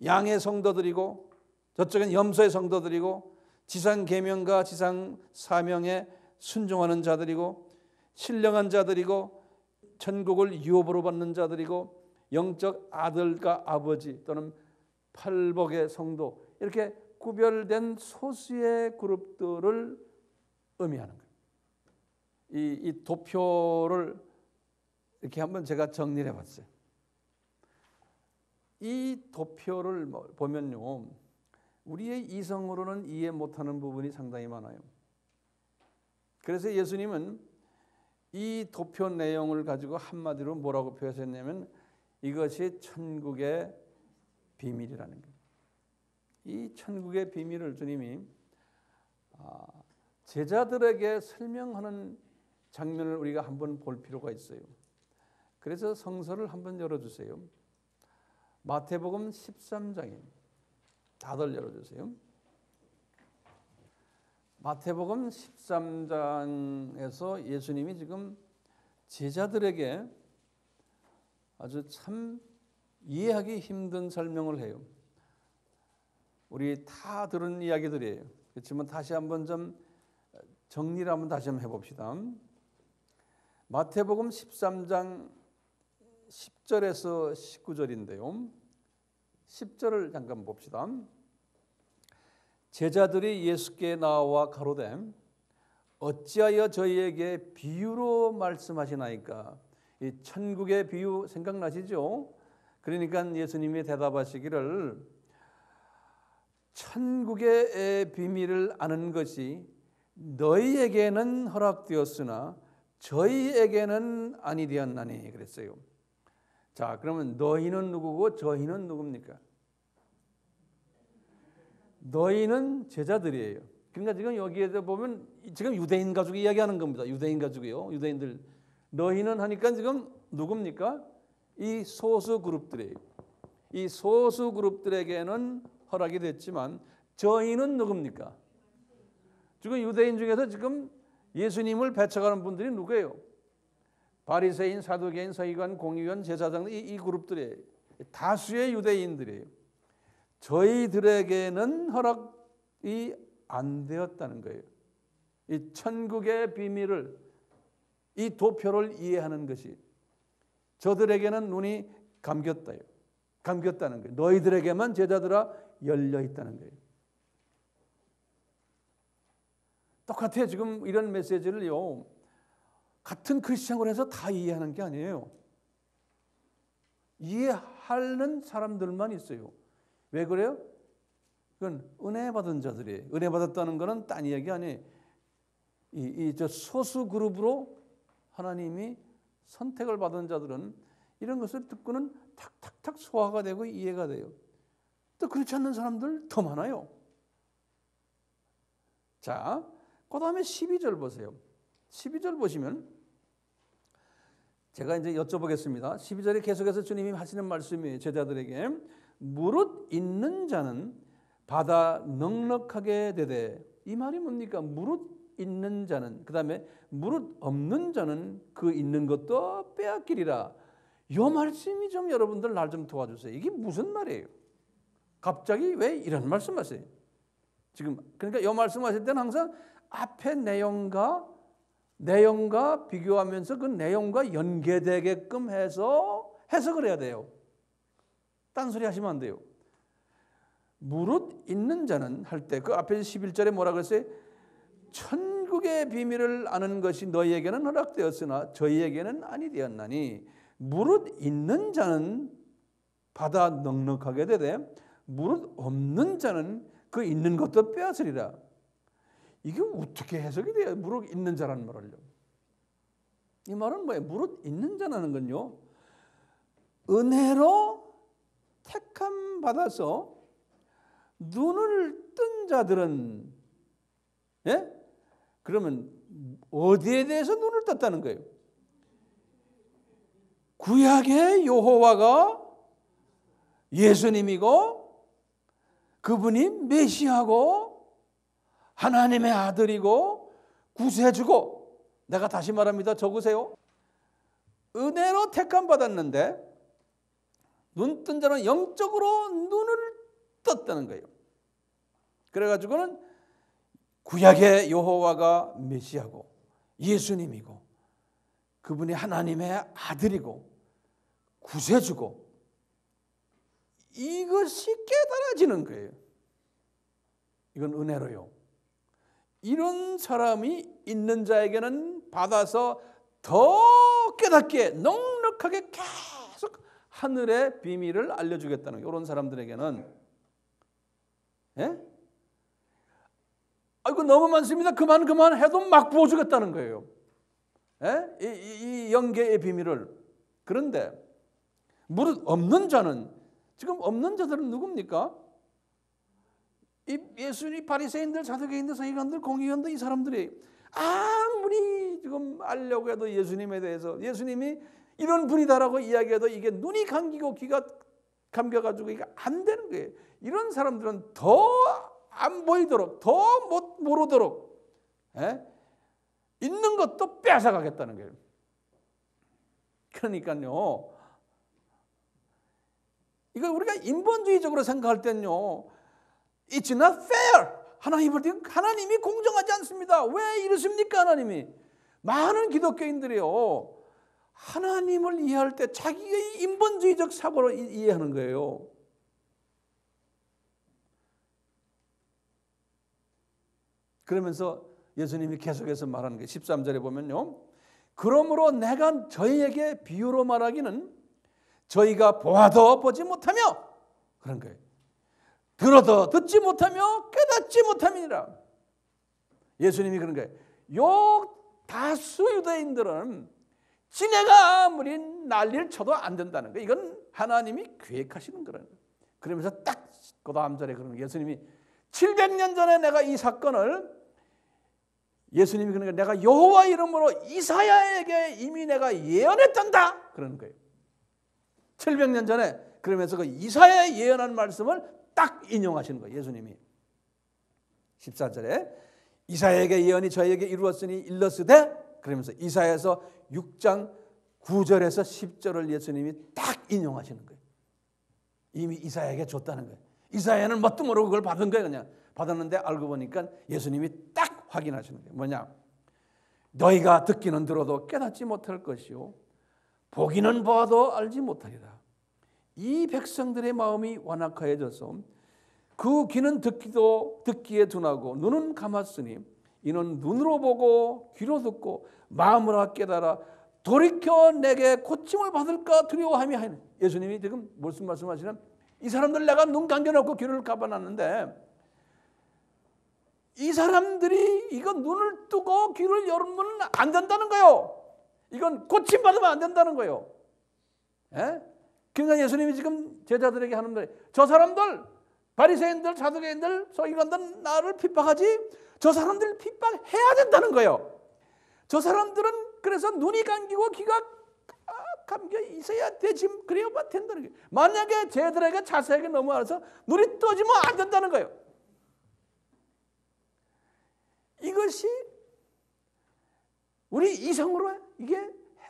양의 성도들이고 저쪽엔 염소의 성도들이고 지상 계명과 지상 사명에 순종하는 자들이고 신령한 자들이고 천국을 유업으로 받는 자들이고 영적 아들과 아버지 또는 팔복의 성도, 이렇게 구별된 소수의 그룹들을 의미하는 거예요. 이 도표를 이렇게 한번 제가 정리를 해봤어요. 이 도표를 보면요, 우리의 이성으로는 이해 못하는 부분이 상당히 많아요. 그래서 예수님은 이 도표 내용을 가지고 한마디로 뭐라고 표현했냐면 이것이 천국의 비밀이라는 거예요. 이 천국의 비밀을 주님이 제자들에게 설명하는 장면을 우리가 한번 볼 필요가 있어요. 그래서 성서를 한번 열어주세요. 마태복음 13장입니다. 다들 열어주세요. 마태복음 13장에서 예수님이 지금 제자들에게 아주 참 이해하기 힘든 설명을 해요. 우리 다 들은 이야기들이에요. 그렇지만 다시 한번 좀 정리를 한번 다시 한번 해봅시다. 마태복음 13장 10절에서 19절인데요. 10절을 잠깐 봅시다. 제자들이 예수께 나와 가로되 어찌하여 저희에게 비유로 말씀하시나이까? 이 천국의 비유 생각나시죠? 그러니까 예수님이 대답하시기를 천국의 비밀을 아는 것이 너희에게는 허락되었으나 저희에게는 아니 되었나니 그랬어요. 자, 그러면 너희는 누구고 저희는 누굽니까? 너희는 제자들이에요. 그러니까 지금 여기에서 보면 지금 유대인 가족이 이야기하는 겁니다. 유대인 가족이요. 유대인들. 너희는 하니까 지금 누굽니까? 이 소수 그룹들이에요. 이 소수 그룹들에게는 허락이 됐지만 저희는 누굽니까? 지금 유대인 중에서 지금 예수님을 배척하는 분들이 누구예요? 바리새인, 사두개인, 서기관, 공의원, 제사장, 이 그룹들이에요. 다수의 유대인들이에요. 저희들에게는 허락이 안 되었다는 거예요. 이 천국의 비밀을, 이 도표를 이해하는 것이 저들에게는 눈이 감겼다는 거예요. 너희들에게만 제자들아 열려 있다는 거예요. 똑같아요. 지금 이런 메시지를요, 같은 크리스천을 해서 다 이해하는 게 아니에요. 이해하는 사람들만 있어요. 왜 그래요? 그건 은혜 받은 자들이에요. 은혜 받았다는 것은 딴 이야기 아니에요. 저 소수 그룹으로 하나님이 선택을 받은 자들은 이런 것을 듣고는 탁탁탁 소화가 되고 이해가 돼요. 또 그렇지 않는 사람들 더 많아요. 자, 그 다음에 12절 보세요. 12절 보시면 제가 이제 여쭤보겠습니다. 12절에 계속해서 주님이 하시는 말씀이에요. 제자들에게 무릇 있는 자는 받아 넉넉하게 되되, 이 말이 뭡니까? 무릇 있는 자는, 그 다음에 무릇 없는 자는 그 있는 것도 빼앗기리라. 이 말씀이 좀 여러분들 날 좀 도와주세요. 이게 무슨 말이에요? 갑자기 왜 이런 말씀하세요? 지금 그러니까 이 말씀하실 때는 항상 앞에 내용과 비교하면서 그 내용과 연계되게끔 해서 해석을 해야 돼요. 딴소리 하시면 안 돼요. 무릇 있는 자는 할 때 그 앞에 11절에 뭐라 그랬어요? 천국의 비밀을 아는 것이 너희에게는 허락되었으나 저희에게는 아니 되었나니, 무릇 있는 자는 받아 넉넉하게 되되 무릇 없는 자는 그 있는 것도 빼앗으리라. 이게 어떻게 해석이 돼요? 무릇 있는 자라는 말을요. 이 말은 뭐예요? 무릇 있는 자라는 건요, 은혜로 택함 받아서 눈을 뜬 자들은, 예? 그러면 어디에 대해서 눈을 떴다는 거예요? 구약의 여호와가 예수님이고 그분이 메시아고 하나님의 아들이고 구세주고, 내가 다시 말합니다. 적으세요. 은혜로 택함 받았는데 눈 뜬 자는 영적으로 눈을 떴다는 거예요. 그래가지고는 구약의 여호와가 메시아고 예수님이고 그분이 하나님의 아들이고 구세주고 이것이 깨달아지는 거예요. 이건 은혜로요. 이런 사람이 있는 자에게는 받아서 더 깨닫게 넉넉하게 계속 하늘의 비밀을 알려주겠다는 거예요. 이런 사람들에게는. 예? 이거 너무 많습니다. 그만 해도 막 부어주겠다는 거예요. 예? 이 영계의 비밀을. 그런데 무릇 없는 자는, 지금 없는 자들은 누굽니까? 이 예수님 바리새인들, 사두개인들, 서기관들, 공의원들, 이 사람들이 아무리 지금 알려고 해도 예수님에 대해서, 예수님이 이런 분이다라고 이야기해도 이게 눈이 감기고 귀가 감겨가지고 이게 안 되는 거예요. 이런 사람들은 더 안 보이도록, 더 못 모르도록, 있는 것도 뺏어가겠다는 거예요. 그러니까요, 이거 우리가 인본주의적으로 생각할 때는요, It's not fair. 하나님이 공정하지 않습니다. 왜 이러십니까, 하나님이? 많은 기독교인들이요, 하나님을 이해할 때 자기의 인본주의적 사고로 이해하는 거예요. 그러면서 예수님이 계속해서 말하는 게 13절에 보면요, 그러므로 내가 저희에게 비유로 말하기는 저희가 보아도 보지 못하며, 그런 거예요. 들어도 듣지 못하며 깨닫지 못함이니라. 예수님이 그런 거예요. 요 다수 유대인들은 지네가 아무리 난리를 쳐도 안 된다는 거예요. 이건 하나님이 계획하시는 거라는 거예요. 그러면서 딱 그 다음 절에 그러는 거예요. 예수님이 700년 전에 내가 이 사건을, 예수님이 그러니까 내가 여호와 이름으로 이사야에게 이미 내가 예언했단다 그러는 거예요. 700년 전에. 그러면서 그 이사야에 예언한 말씀을 딱 인용하시는 거예요. 예수님이 14절에 이사야에게 예언이 저에게 이루었으니 일렀으되, 그러면서 이사야에서 6장 9절에서 10절을 예수님이 딱 인용하시는 거예요. 이미 이사야에게 줬다는 거예요. 이사야는 뭣도 모르고 그걸 받은 거예요. 그냥 받았는데 알고 보니까 예수님이 딱 확인하시는 거예요. 뭐냐? 너희가 듣기는 들어도 깨닫지 못할 것이요 보기는 보아도 알지 못하리라. 이 백성들의 마음이 완악하여져서 그 귀는 듣기에 둔하고 눈은 감았으니 이는 눈으로 보고 귀로 듣고 마음으로 깨달아 돌이켜 내게 고침을 받을까 두려워함이 하니. 예수님이 지금 무슨 말씀하시냐면, 이 사람들 내가 눈 감겨놓고 귀를 감아놨는데 이 사람들이 이거 눈을 뜨고 귀를 열면 안 된다는 거예요. 이건 고침받으면 안 된다는 거예요. 예? 그러니까 예수님이 지금 제자들에게 하는 말이, 저 사람들, 바리새인들, 사두개인들, 서기관들 나를 핍박하지, 저 사람들 핍박해야 된다는 거예요. 저 사람들은 그래서 눈이 감기고 귀가 감겨 있어야 되지, 그래야만 된다는 거예요. 만약에 쟤들에게 자세하게 넘어와서 눈이 떠지면 안 된다는 거예요. 이것이 우리 이성으로 이게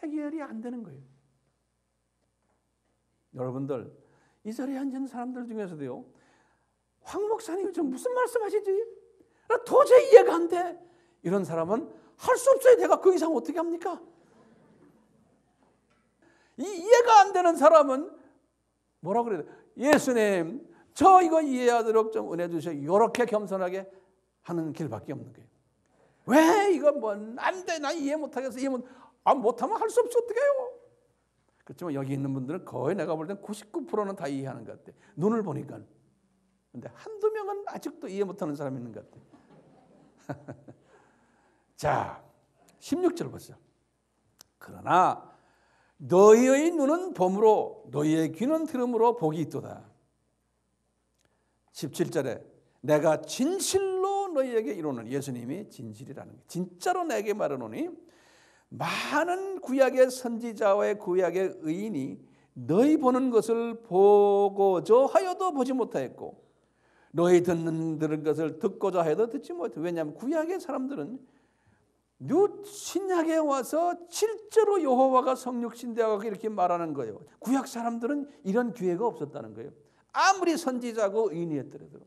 해결이 안 되는 거예요. 여러분들, 이 자리에 앉은 사람들 중에서도요, 황 목사님 저 무슨 말씀하시지? 나 도저히 이해가 안 돼. 이런 사람은 할 수 없어요. 내가 그 이상 어떻게 합니까? 이 이해가 안 되는 사람은 뭐라고 그래요? 예수님, 저 이거 이해하도록 좀 은혜 주세요. 이렇게 겸손하게 하는 길밖에 없는 거예요. 왜 이거 뭐 안 돼? 나 이해 못하겠어. 못하면 할 수 없어. 어떻게 해요? 그렇지만 여기 있는 분들은 거의 내가 볼 땐 99%는 다 이해하는 것 같아. 눈을 보니까. 근데 한두 명은 아직도 이해 못하는 사람이 있는 것 같아. 자, 16절 보세요. 그러나 너희의 눈은 봄으로 너희의 귀는 들음으로 복이 있도다. 17절에 내가 진실로 너희에게 이루는, 예수님이 진실이라는 거예요. 진짜로 내게 말하노니 많은 구약의 선지자와의 구약의 의인이 너희 보는 것을 보고자 하여도 보지 못하였고 너희 들은 것을 듣고자 해도 듣지 못해. 왜냐하면 구약의 사람들은 신약에 와서 실제로 여호와가 성육신 되어가고 이렇게 말하는 거예요. 구약 사람들은 이런 기회가 없었다는 거예요. 아무리 선지자고 의인이었더라도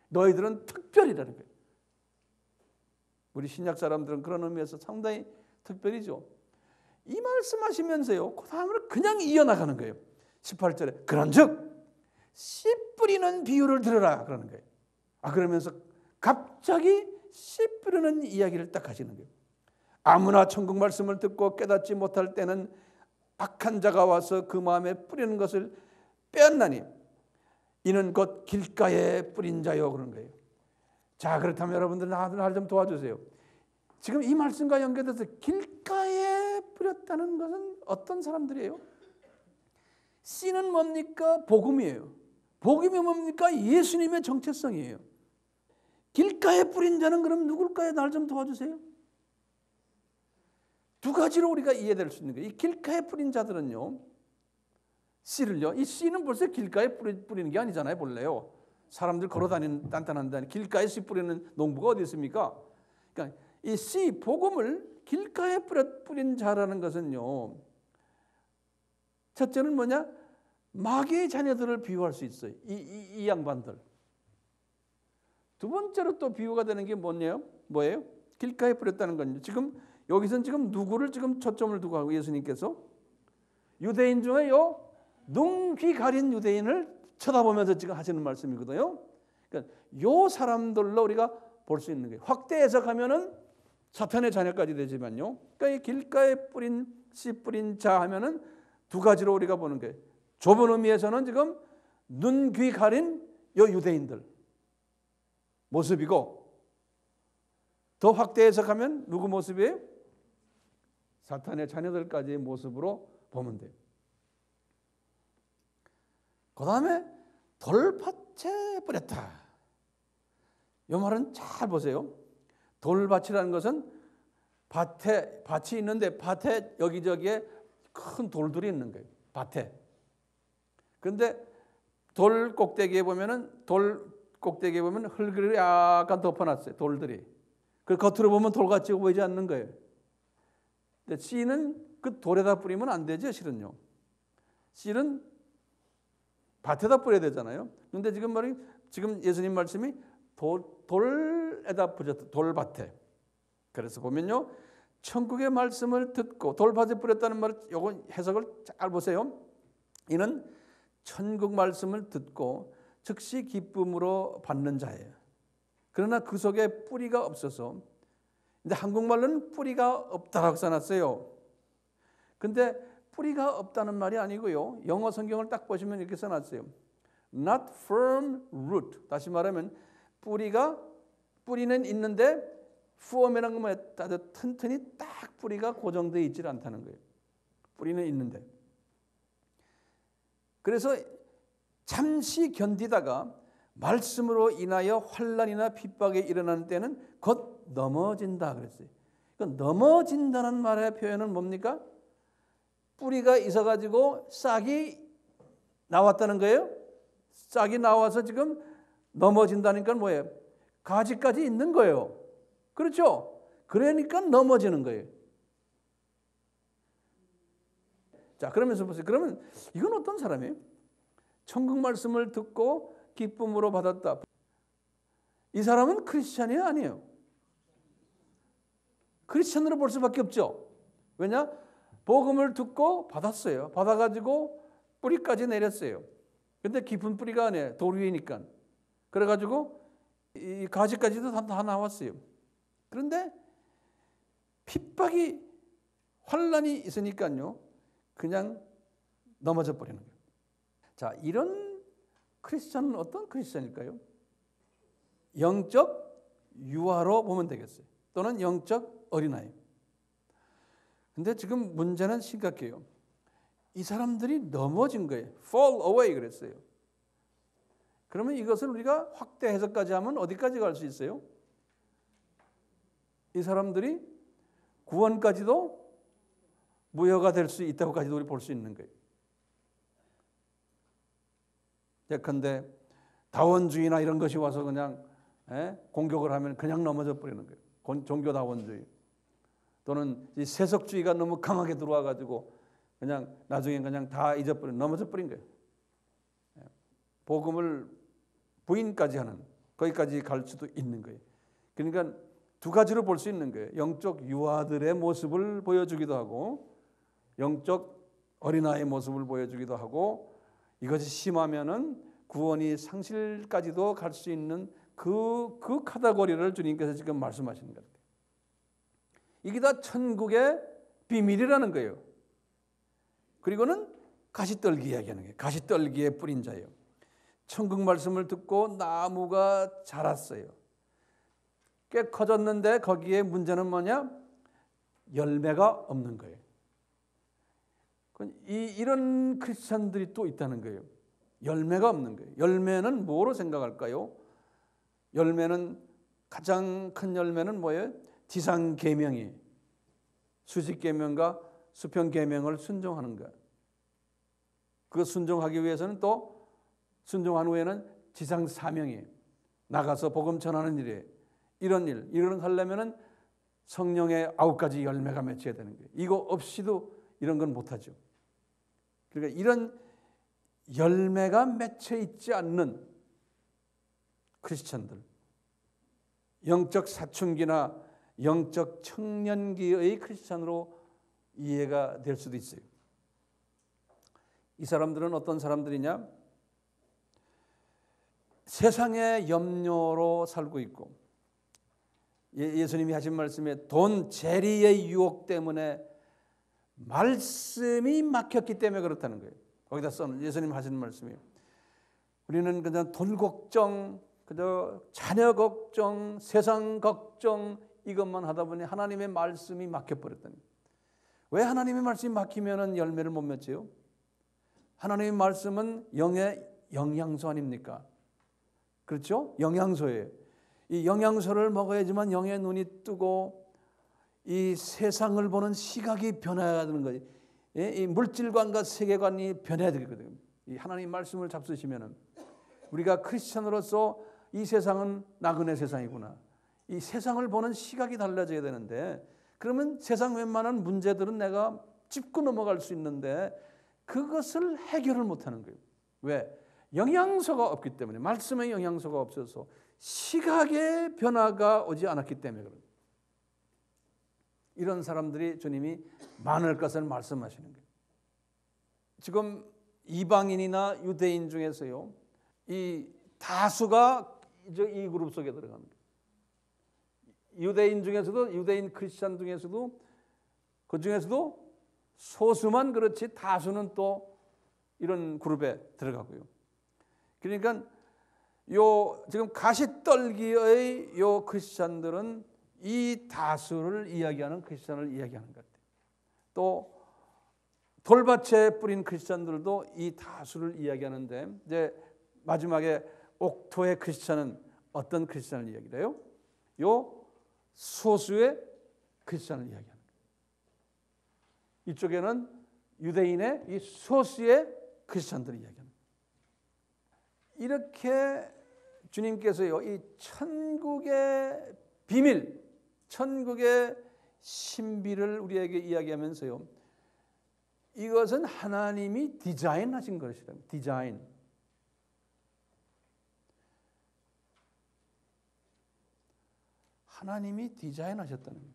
너희들은 특별이라는 거예요. 우리 신약 사람들은 그런 의미에서 상당히 특별히죠. 이 말씀하시면서요, 그 다음으로 그냥 이어나가는 거예요. 18절에 그런즉 씨 뿌리는 비유를 들으라 그러는 거예요. 그러면서 갑자기 씨 뿌리는 이야기를 딱 하시는 거예요. 아무나 천국 말씀을 듣고 깨닫지 못할 때는 악한 자가 와서 그 마음에 뿌리는 것을 빼앗나니 이는 곧 길가에 뿌린 자요 그런 거예요. 자, 그렇다면 여러분들 날 좀 도와주세요. 지금 이 말씀과 연결돼서 길가에 뿌렸다는 것은 어떤 사람들이에요? 씨는 뭡니까? 복음이에요. 복음이 뭡니까? 예수님의 정체성이에요. 길가에 뿌린 자는 그럼 누굴까요? 날 좀 도와주세요. 두 가지로 우리가 이해될 수 있는 거예요. 이 길가에 뿌린 자들은요, 씨를요, 이 씨는 벌써 길가에 뿌리는 게 아니잖아요, 본래요. 사람들 걸어다니는 단단한 길가에 씨 뿌리는 농부가 어디 있습니까? 그러니까 이 씨, 복음을 길가에 뿌린 자라는 것은요, 첫째는 뭐냐? 마귀의 자녀들을 비유할 수 있어요. 이 양반들. 두 번째로 또 비유가 되는 게 뭐예요? 길가에 뿌렸다는 건요. 지금 여기서는 지금 누구를 지금 초점을 두고 하고 예수님께서 유대인 중에요, 눈, 귀 가린 유대인을 쳐다보면서 지금 하시는 말씀이거든요. 그러니까 요 사람들로 우리가 볼 수 있는 거예요. 확대 해석하면은 사탄의 자녀까지 되지만요. 그러니까 이 길가에 씨 뿌린 자 하면은 두 가지로 우리가 보는 거예요. 좁은 의미에서는 지금 눈, 귀 가린 요 유대인들 모습이고, 더 확대 해석하면 누구 모습이에요? 사탄의 자녀들까지의 모습으로 보면 돼요. 그 다음에 돌밭에 뿌렸다. 이 말은 잘 보세요. 돌밭이라는 것은 밭이 있는데 밭에 여기저기에 큰 돌들이 있는 거예요. 밭에. 그런데 돌 꼭대기에 보면 흙을 약간 덮어놨어요. 돌들이. 그 겉으로 보면 돌같이 보이지 않는 거예요. 근데 씨는 그 돌에다 뿌리면 안 되죠, 실은요. 씨는 밭에다 뿌려야 되잖아요. 그런데 지금 예수님 말씀이 돌에다 뿌렸다. 돌밭에. 그래서 보면요, 천국의 말씀을 듣고 돌밭에 뿌렸다는 말, 요건 해석을 잘 보세요. 이는 천국 말씀을 듣고 즉시 기쁨으로 받는 자예요. 그러나 그 속에 뿌리가 없어서, 근데 한국말로는 뿌리가 없다라고 써놨어요. 근데 뿌리가 없다는 말이 아니고요, 영어 성경을 딱 보시면 이렇게 써놨어요. Not firm root. 다시 말하면 뿌리는 있는데 firm이라는 건 뭐예요? 아주 튼튼히 딱 뿌리가 고정되어 있지 않다는 거예요. 뿌리는 있는데. 그래서 잠시 견디다가 말씀으로 인하여 환난이나 핍박에 일어나는 때는 곧 넘어진다 그랬어요. 그러니까 넘어진다는 말의 표현은 뭡니까? 뿌리가 있어가지고 싹이 나왔다는 거예요. 싹이 나와서 지금 넘어진다니까 뭐예요? 가지까지 있는 거예요. 그렇죠? 그러니까 넘어지는 거예요. 자, 그러면서 보세요. 그러면 이건 어떤 사람이에요? 천국 말씀을 듣고 기쁨으로 받았다. 이 사람은 크리스찬이 아니에요. 크리스찬으로 볼 수밖에 없죠. 왜냐? 복음을 듣고 받았어요. 받아가지고 뿌리까지 내렸어요. 근데 깊은 뿌리가 아니에요. 돌 위니까. 그래가지고 이 가지까지도 다 나왔어요. 그런데 핍박이, 환난이 있으니까요, 그냥 넘어져 버리는 거예요. 자, 이런 크리스찬은 어떤 크리스찬일까요? 영적 유아로 보면 되겠어요. 또는 영적 어린아이. 근데 지금 문제는 심각해요. 이 사람들이 넘어진 거예요. fall away 그랬어요. 그러면 이것을 우리가 확대 해석까지 하면 어디까지 갈 수 있어요? 이 사람들이 구원까지도 무효가 될 수 있다고까지도 우리 볼 수 있는 거예요. 예컨대 다원주의나 이런 것이 와서 그냥 공격을 하면 그냥 넘어져 버리는 거예요. 종교다원주의. 또는 이 세속주의가 너무 강하게 들어와 가지고 그냥 나중에 그냥 다 잊어버린, 넘어져 버린 거예요. 복음을 부인까지 하는, 거기까지 갈 수도 있는 거예요. 그러니까 두 가지로 볼 수 있는 거예요. 영적 유아들의 모습을 보여주기도 하고 영적 어린아이의 모습을 보여주기도 하고 이것이 심하면은 구원이 상실까지도 갈 수 있는 그 카테고리를 주님께서 지금 말씀하시는 것 같아요. 이게 다 천국의 비밀이라는 거예요. 그리고는 가시떨기 이야기하는 거예요. 가시떨기에 뿌린 자예요. 천국 말씀을 듣고 나무가 자랐어요. 꽤 커졌는데 거기에 문제는 뭐냐? 열매가 없는 거예요. 이런 크리스찬들이 또 있다는 거예요. 열매가 없는 거예요. 열매는 뭐로 생각할까요? 열매는 가장 큰 열매는 뭐예요? 지상계명이 수직계명과 수평계명을 순종하는 거예요. 그 순종하기 위해서는 또 순종한 후에는 지상사명이 나가서 복음 전하는 일이에요. 이런 하려면은 성령의 9가지 열매가 맺혀야 되는 거예요. 이거 없이도 이런 건 못하죠. 그러니까 이런 열매가 맺혀 있지 않는 크리스천들, 영적 사춘기나 영적 청년기의 크리스천으로 이해가 될 수도 있어요. 이 사람들은 어떤 사람들이냐? 세상의 염려로 살고 있고 예수님이 하신 말씀에 돈, 재리의 유혹 때문에 말씀이 막혔기 때문에 그렇다는 거예요. 거기다 써놓은 예수님 하신 말씀이에요. 우리는 그냥 돈 걱정, 그저 자녀 걱정, 세상 걱정 이것만 하다 보니 하나님의 말씀이 막혀버렸다는 거예요. 왜 하나님의 말씀이 막히면 열매를 못 맺어요? 하나님의 말씀은 영의 영양소 아닙니까? 그렇죠? 영양소예요. 이 영양소를 먹어야지만 영의 눈이 뜨고 이 세상을 보는 시각이 변해야 되는 거예요. 이 물질관과 세계관이 변해야 되거든요. 이 하나님 말씀을 잡수시면은 우리가 크리스천으로서 이 세상은 나그네 세상이구나. 이 세상을 보는 시각이 달라져야 되는데 그러면 세상 웬만한 문제들은 내가 짚고 넘어갈 수 있는데 그것을 해결을 못하는 거예요. 왜? 영양소가 없기 때문에 말씀의 영양소가 없어서 시각의 변화가 오지 않았기 때문에 그런 거예요. 이런 사람들이 주님이 많을 것을 말씀하시는 거예요. 지금 이방인이나 유대인 중에서요, 이 다수가 이 그룹 속에 들어갑니다. 유대인 중에서도 유대인 크리스찬 중에서도 그 중에서도 소수만 그렇지 다수는 또 이런 그룹에 들어가고요. 그러니까 요 지금 가시떨기의 요 크리스찬들은 이 다수를 이야기하는 크리스찬을 이야기하는 것 같아요. 또 돌밭에 뿌린 크리스찬들도 이 다수를 이야기하는데 이제 마지막에 옥토의 크리스찬은 어떤 크리스찬을 이야기해요? 요 소수의 크리스찬을 이야기하는 거예요. 이쪽에는 유대인의 이 소수의 크리스찬들을 이야기하는 거예요. 이렇게 주님께서요, 이 천국의 비밀, 천국의 신비를 우리에게 이야기하면서요, 이것은 하나님이 디자인하신 것이다. 디자인. 하나님이 디자인하셨다는 거예요.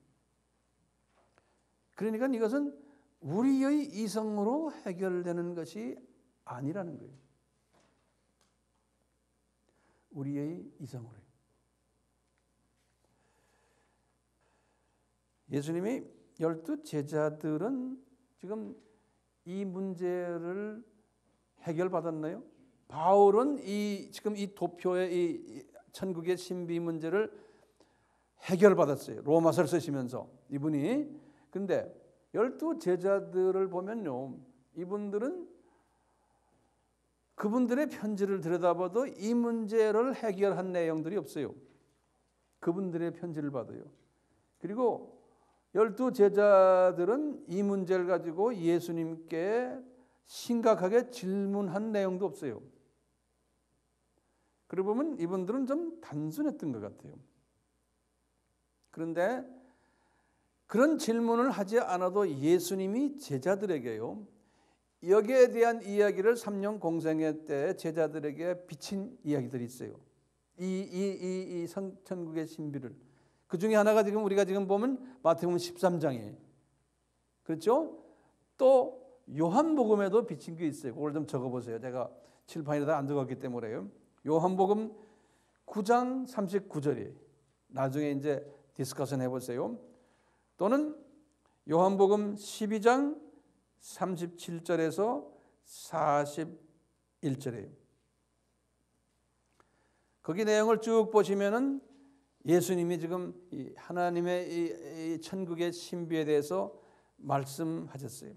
그러니까 이것은 우리의 이성으로 해결되는 것이 아니라는 거예요. 우리의 이성으로. 예수님이 12 제자들은 지금 이 문제를 해결받았나요? 바울은 지금 이 도표의 이 천국의 신비 문제를 해결받았어요. 로마서를 쓰시면서 이분이. 근데 12 제자들을 보면요, 이분들은 그분들의 편지를 들여다봐도 이 문제를 해결한 내용들이 없어요. 그분들의 편지를 봐도요. 그리고 12 제자들은 이 문제를 가지고 예수님께 심각하게 질문한 내용도 없어요. 그러고 보면 이분들은 좀 단순했던 것 같아요. 그런데 그런 질문을 하지 않아도 예수님이 제자들에게요, 여기에 대한 이야기를 3년 공생애 때 제자들에게 비친 이야기들이 있어요. 이 천국의 신비를. 그 중에 하나가 지금 우리가 지금 보면 마태복음 13장이에요. 그렇죠? 또 요한복음에도 비친 게 있어요. 그걸 좀 적어보세요. 제가 칠판에다 안 적었기 때문에요. 요한복음 9장 39절이에요. 나중에 이제 디스커션 해보세요. 또는 요한복음 12장 37절에서 41절이에요. 거기 내용을 쭉 보시면은 예수님이 지금 하나님의 이 천국의 신비에 대해서 말씀하셨어요.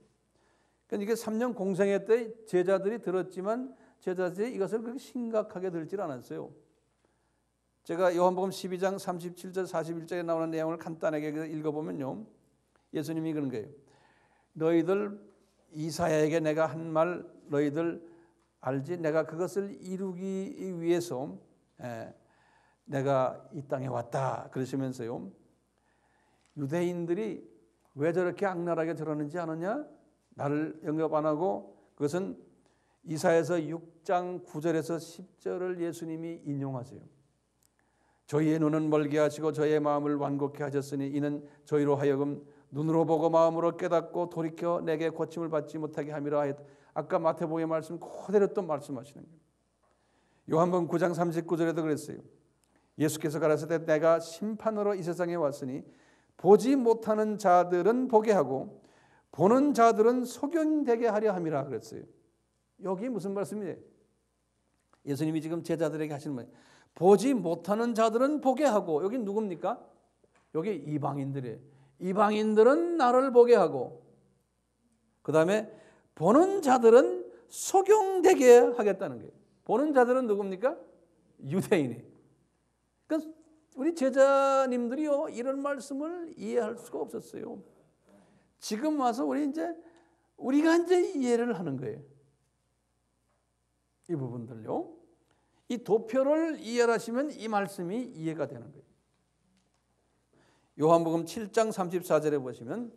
그러니까 이게 3년 공생애 때 제자들이 들었지만 제자들이 이것을 그렇게 심각하게 들질 않았어요. 제가 요한복음 12장 37절 41절에 나오는 내용을 간단하게 읽어보면요, 예수님이 그런 거예요. 너희들 이사야에게 내가 한 말 너희들 알지? 내가 그것을 이루기 위해서 내가 이 땅에 왔다 그러시면서요, 유대인들이 왜 저렇게 악랄하게 저러는지 아느냐? 나를 영접 안 하고, 그것은 이사야서 6장 9절에서 10절을 예수님이 인용하세요. 저희의 눈은 멀게 하시고 저희의 마음을 완곡케 하셨으니 이는 저희로 하여금 눈으로 보고 마음으로 깨닫고 돌이켜 내게 고침을 받지 못하게 함이라 하였다. 아까 마태복음의 말씀 그대로 또 말씀하시는 거예요. 요한복음 9장 39절에도 그랬어요. 예수께서 가라사대 내가 심판으로 이 세상에 왔으니 보지 못하는 자들은 보게 하고 보는 자들은 소경되게 하려 함이라 그랬어요. 여기 무슨 말씀이에요? 예수님이 지금 제자들에게 하시는 말이에요. 보지 못하는 자들은 보게 하고, 여기 누굽니까? 여기 이방인들이에요. 이방인들은 나를 보게 하고, 그 다음에 보는 자들은 소경되게 하겠다는 거예요. 보는 자들은 누굽니까? 유대인이. 그러니까 우리 제자님들이요, 이런 말씀을 이해할 수가 없었어요. 지금 와서 우리가 이제 이해를 하는 거예요. 이 부분들요. 이 도표를 이해하시면 이 말씀이 이해가 되는 거예요. 요한복음 7장 34절에 보시면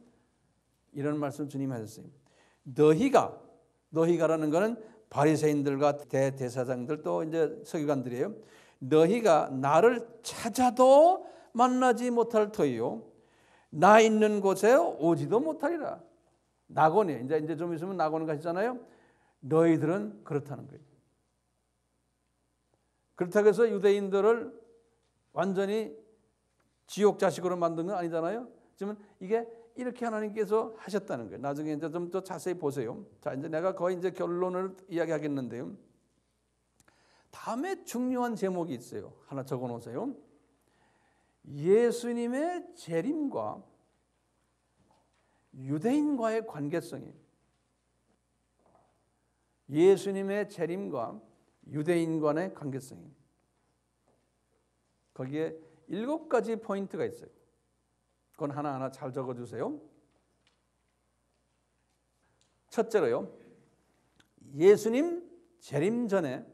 이런 말씀 주님이 하셨어요. 너희가라는 것은 바리새인들과 대제사장들 또 이제 서기관들이에요. 너희가 나를 찾아도 만나지 못할 터이요 나 있는 곳에 오지도 못하리라. 낙원이에요. 이제 좀 있으면 낙원 가시잖아요. 너희들은 그렇다는 거예요. 그렇다고 해서 유대인들을 완전히 지옥 자식으로 만든 건 아니잖아요. 지금 이게 이렇게 하나님께서 하셨다는 거예요. 나중에 이제 좀 더 자세히 보세요. 자, 이제 내가 거의 이제 결론을 이야기하겠는데요. 다음에 중요한 제목이 있어요. 하나 적어 놓으세요. 예수님의 재림과 유대인과의 관계성이에요. 예수님의 재림과 유대인과의 관계성이에요. 거기에 7가지 포인트가 있어요. 그건 하나하나 잘 적어주세요. 첫째로요, 예수님 재림 전에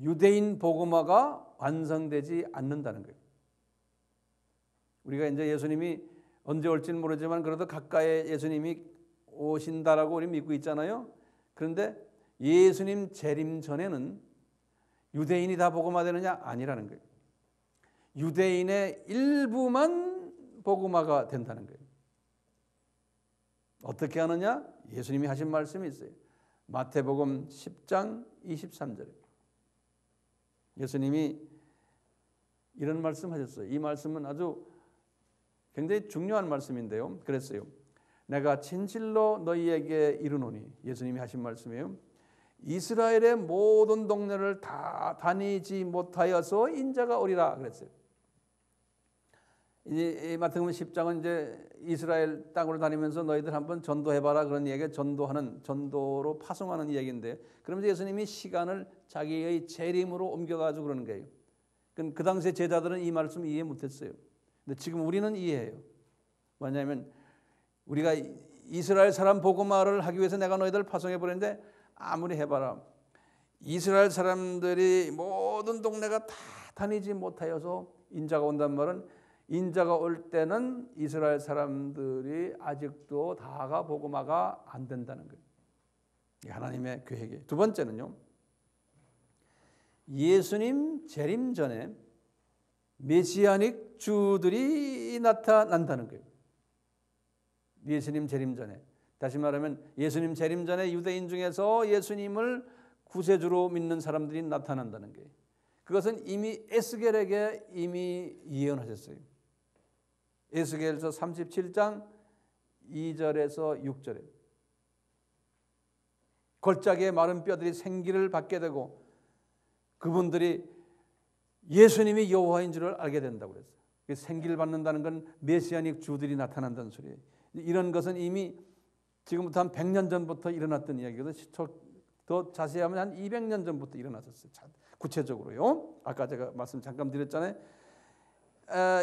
유대인 복음화가 완성되지 않는다는 거예요. 우리가 이제 예수님이 언제 올지는 모르지만 그래도 가까이 예수님이 오신다라고 우리 믿고 있잖아요. 그런데 예수님 재림 전에는 유대인이 다 복음화되느냐? 아니라는 거예요. 유대인의 일부만 복음화가 된다는 거예요. 어떻게 하느냐? 예수님이 하신 말씀이 있어요. 마태복음 10장 23절에 예수님이 이런 말씀하셨어요. 이 말씀은 아주 굉장히 중요한 말씀인데요. 그랬어요. 내가 진실로 너희에게 이르노니, 예수님이 하신 말씀이에요. 이스라엘의 모든 동네를 다 다니지 못하여서 인자가 오리라 그랬어요. 이 마태복음 10장은 이제 이스라엘 땅으로 다니면서 너희들 한번 전도해봐라 그런 얘기가 전도로 파송하는 이야기인데, 그러면서 예수님이 시간을 자기의 재림으로 옮겨가지고 그러는 거예요. 그 당시에 제자들은 이 말씀 이해 못했어요. 근데 지금 우리는 이해해요. 뭐냐면 우리가 이스라엘 사람 복음화를 하기 위해서 내가 너희들 파송해 버렸는데 아무리 해봐라, 이스라엘 사람들이 모든 동네가 다 다니지 못하여서 인자가 온단 말은, 인자가 올 때는 이스라엘 사람들이 아직도 다가 복음화가 안 된다는 거예요. 하나님의 계획이에요. 두 번째는요, 예수님 재림 전에 메시아닉 주들이 나타난다는 거예요. 예수님 재림 전에. 다시 말하면 예수님 재림 전에 유대인 중에서 예수님을 구세주로 믿는 사람들이 나타난다는 거예요. 그것은 이미 에스겔에게 이미 예언하셨어요. 에스겔서 37장 2절에서 6절에 골짜기의 마른 뼈들이 생기를 받게 되고 그분들이 예수님이 여호와인 줄을 알게 된다고 그랬어요. 생기를 받는다는 건 메시아닉 주들이 나타난다는 소리예요. 이런 것은 이미 지금부터 한 100년 전부터 일어났던 이야기거든요. 더 자세하면 한 200년 전부터 일어났었어요. 구체적으로요. 아까 제가 말씀 잠깐 드렸잖아요.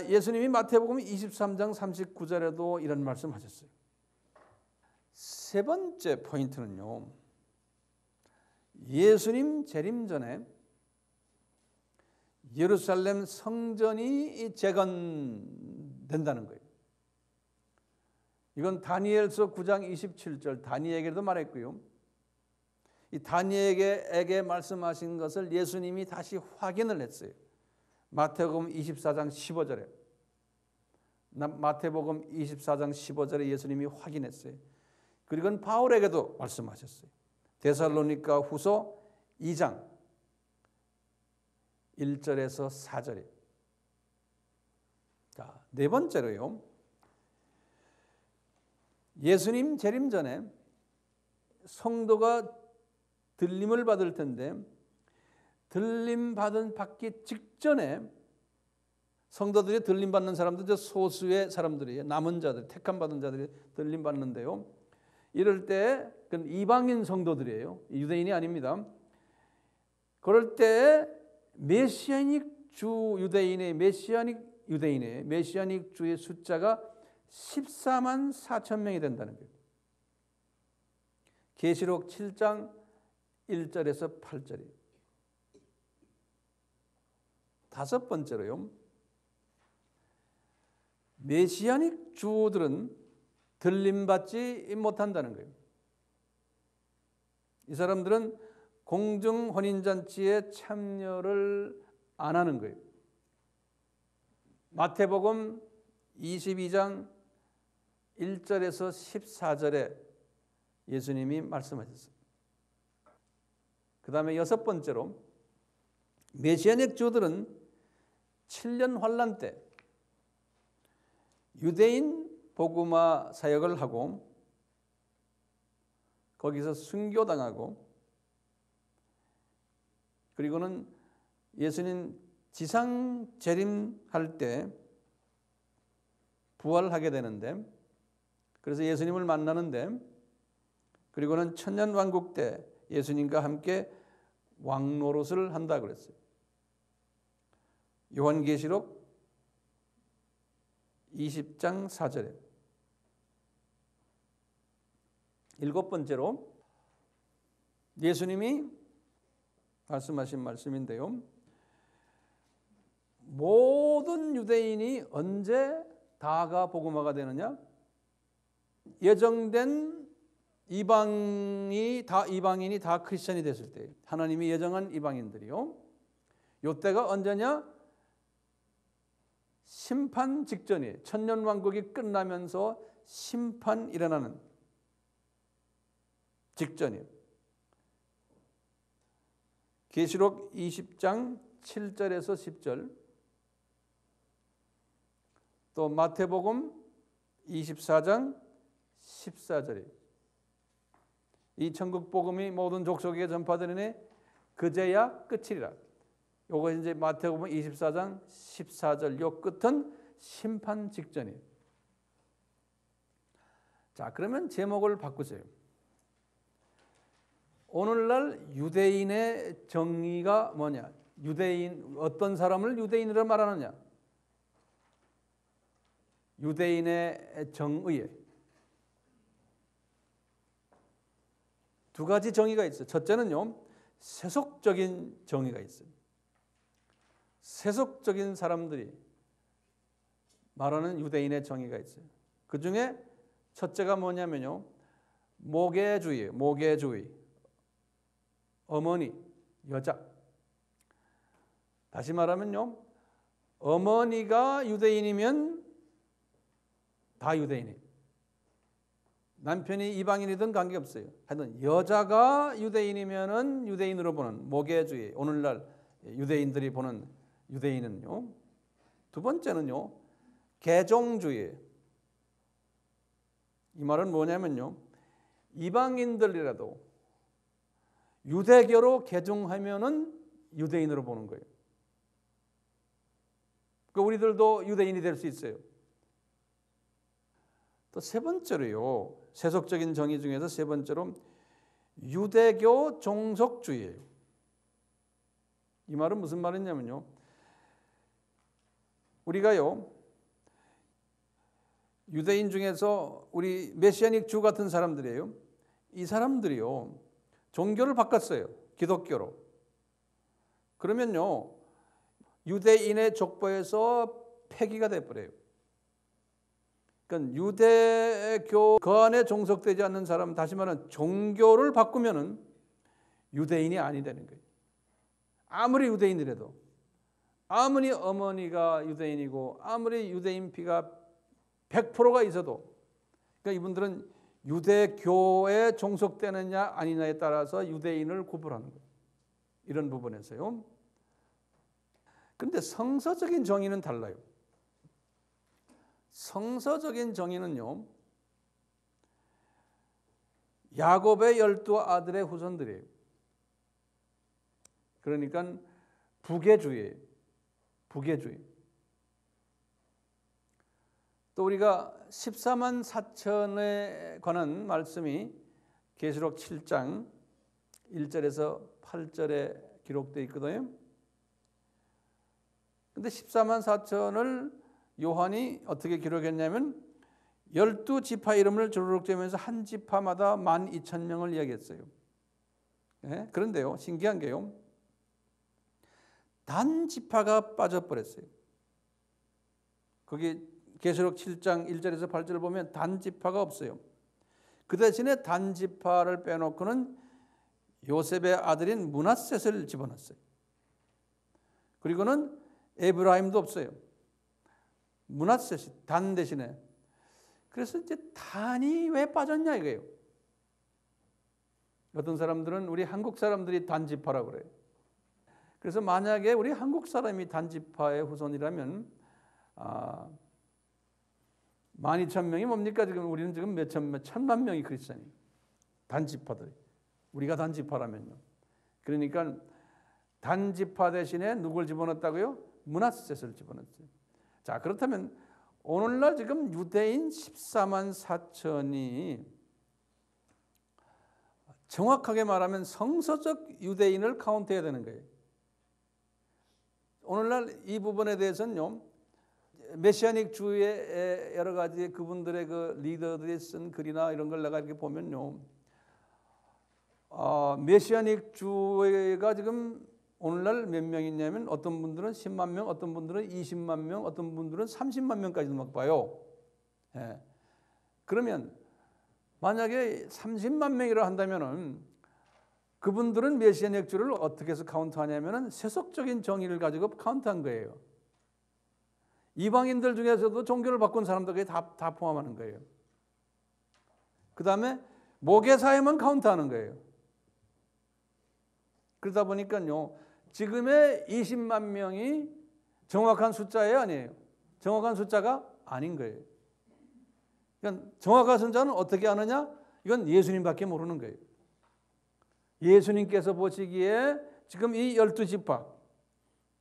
예수님이 마태복음 23장 39절에도 이런 말씀하셨어요. 세 번째 포인트는요. 예수님 재림 전에 예루살렘 성전이 재건된다는 거예요. 이건 다니엘서 9장 27절 다니엘에게도 말했고요. 이 다니엘에게 말씀하신 것을 예수님이 다시 확인을 했어요. 마태복음 24장 15절에 마태복음 24장 15절에 예수님이 확인했어요. 그리고 바울에게도 말씀하셨어요. 데살로니가 후서 2장 1절에서 4절에. 자, 네 번째로요. 예수님 재림 전에 성도가 들림을 받을 텐데 들림 받기 직전에 성도들이 들림 받는 사람들 소수의 사람들이에요. 남은 자들, 택함 받은 자들이 들림 받는데요. 이럴 때 그건 이방인 성도들이에요. 유대인이 아닙니다. 그럴 때 메시아닉 주 유대인의 메시아닉 주의 숫자가 14만 4천 명이 된다는 거예요. 계시록 7장 1절에서 8절이에요. 다섯 번째로요. 메시아닉 주들은 들림받지 못한다는 거예요. 이 사람들은 공중 혼인잔치에 참여를 안 하는 거예요. 마태복음 22장 1절에서 14절에 예수님이 말씀하셨어요. 그 다음에 여섯 번째로 메시아닉 주들은 7년 환란 때 유대인 복음화 사역을 하고 거기서 순교당하고 그리고는 예수님 지상 재림할 때 부활하게 되는데 그래서 예수님을 만나는데 그리고는 천년왕국 때 예수님과 함께 왕노릇을 한다 그랬어요. 요한계시록 20장 4절에. 일곱 번째로 예수님이 말씀하신 말씀인데요. 모든 유대인이 언제 다가 복음화가 되느냐? 예정된 이방인이 다 크리스천이 됐을 때, 하나님이 예정한 이방인들이요. 이때가 언제냐? 심판 직전이에요. 천년왕국이 끝나면서 심판 일어나는 직전이에요. 계시록 20장 7절에서 10절, 또 마태복음 24장 14절이에요. 이 천국 복음이 모든 족속에게 전파되느니 그제야 끝이리라. 요거 이제 마태복음 24장 14절 요 끝은 심판 직전이에요. 자, 그러면 제목을 바꾸세요. 오늘날 유대인의 정의가 뭐냐? 유대인, 어떤 사람을 유대인으로 말하느냐? 유대인의 정의에 두 가지 정의가 있어요. 첫째는요, 세속적인 정의가 있어요. 세속적인 사람들이 말하는 유대인의 정의가 있어요. 그 중에 첫째가 뭐냐면요, 모계주의예요. 모계주의. 어머니, 여자. 다시 말하면요, 어머니가 유대인이면 다 유대인이에요. 남편이 이방인이든 관계없어요. 하여튼 여자가 유대인이면은 유대인으로 보는 모계주의, 오늘날 유대인들이 보는 유대인은요. 두 번째는요, 개종주의. 이 말은 뭐냐면요, 이방인들이라도 유대교로 개종하면은 유대인으로 보는 거예요. 그러니까 우리들도 유대인이 될 수 있어요. 또 세 번째로요, 세속적인 정의 중에서 세 번째로 유대교 종속주의예요. 이 말은 무슨 말이냐면요, 우리가요, 유대인 중에서 우리 메시아닉 주 같은 사람들이에요. 이 사람들이요, 종교를 바꿨어요. 기독교로. 그러면요, 유대인의 족보에서 폐기가 돼버려요. 그러니까 유대교 그 안에 종속되지 않는 사람, 다시 말하면 종교를 바꾸면은 유대인이 아니 되는 거예요. 아무리 유대인이라도, 아무리 어머니가 유대인이고 아무리 유대인 피가 100%가 있어도, 그러니까 이분들은 유대교에 종속되느냐 아니냐에 따라서 유대인을 구분하는 거예요. 이런 부분에서요. 그런데 성서적인 정의는 달라요. 성서적인 정의는요, 야곱의 12 아들의 후손들이에요. 그러니까 부계주의예요. 부계주의. 또 우리가 14만 4천에 관한 말씀이 계시록 7장 1절에서 8절에 기록되어 있거든요. 근데 14만 4천을 요한이 어떻게 기록했냐면 12지파 이름을 주르륵 재면서 한 지파마다 12,000명을 이야기했어요. 네? 그런데요, 신기한 게요, 단 지파가 빠져버렸어요. 거기 계시록 7장 1절에서 8절을 보면 단 지파가 없어요. 그 대신에 단 지파를 빼놓고는 요셉의 아들인 므낫셋을 집어넣었어요. 그리고는 에브라임도 없어요. 므낫셋이 단 대신에. 그래서 이제 단이 왜 빠졌냐 이거예요. 어떤 사람들은 우리 한국 사람들이 단지파라고 그래요. 그래서 만약에 우리 한국 사람이 단지파의 후손이라면 12,000명이 뭡니까? 지금 우리는 지금 몇 천만 명이 크리스천이 단지파들이. 우리가 단지파라면요. 그러니까 단지파 대신에 누굴 집어넣었다고요? 므낫셋을 집어넣었어요. 자, 그렇다면 오늘날 지금 유대인 14만 4천이 정확하게 말하면 성서적 유대인을 카운트해야 되는 거예요. 오늘날 이 부분에 대해서는요, 메시아닉 주의 여러 가지 그분들의 그 리더들이 쓴 글이나 이런 걸 내가 이렇게 보면요, 메시아닉 주가 지금 오늘날 몇 명 있냐면 어떤 분들은 10만 명, 어떤 분들은 20만 명, 어떤 분들은 30만 명까지도 막 봐요. 예. 그러면 만약에 30만 명이라 한다면은 그분들은 메시아닉 주를 어떻게 해서 카운트하냐면은 세속적인 정의를 가지고 카운트한 거예요. 이방인들 중에서도 종교를 바꾼 사람들이 다 포함하는 거예요. 그 다음에 모계사회만 카운트하는 거예요. 그러다 보니까요, 지금의 20만 명이 정확한 숫자예요, 아니에요? 정확한 숫자가 아닌 거예요. 그러니까 정확한 숫자는 어떻게 아느냐? 이건 예수님밖에 모르는 거예요. 예수님께서 보시기에 지금 이 12지파,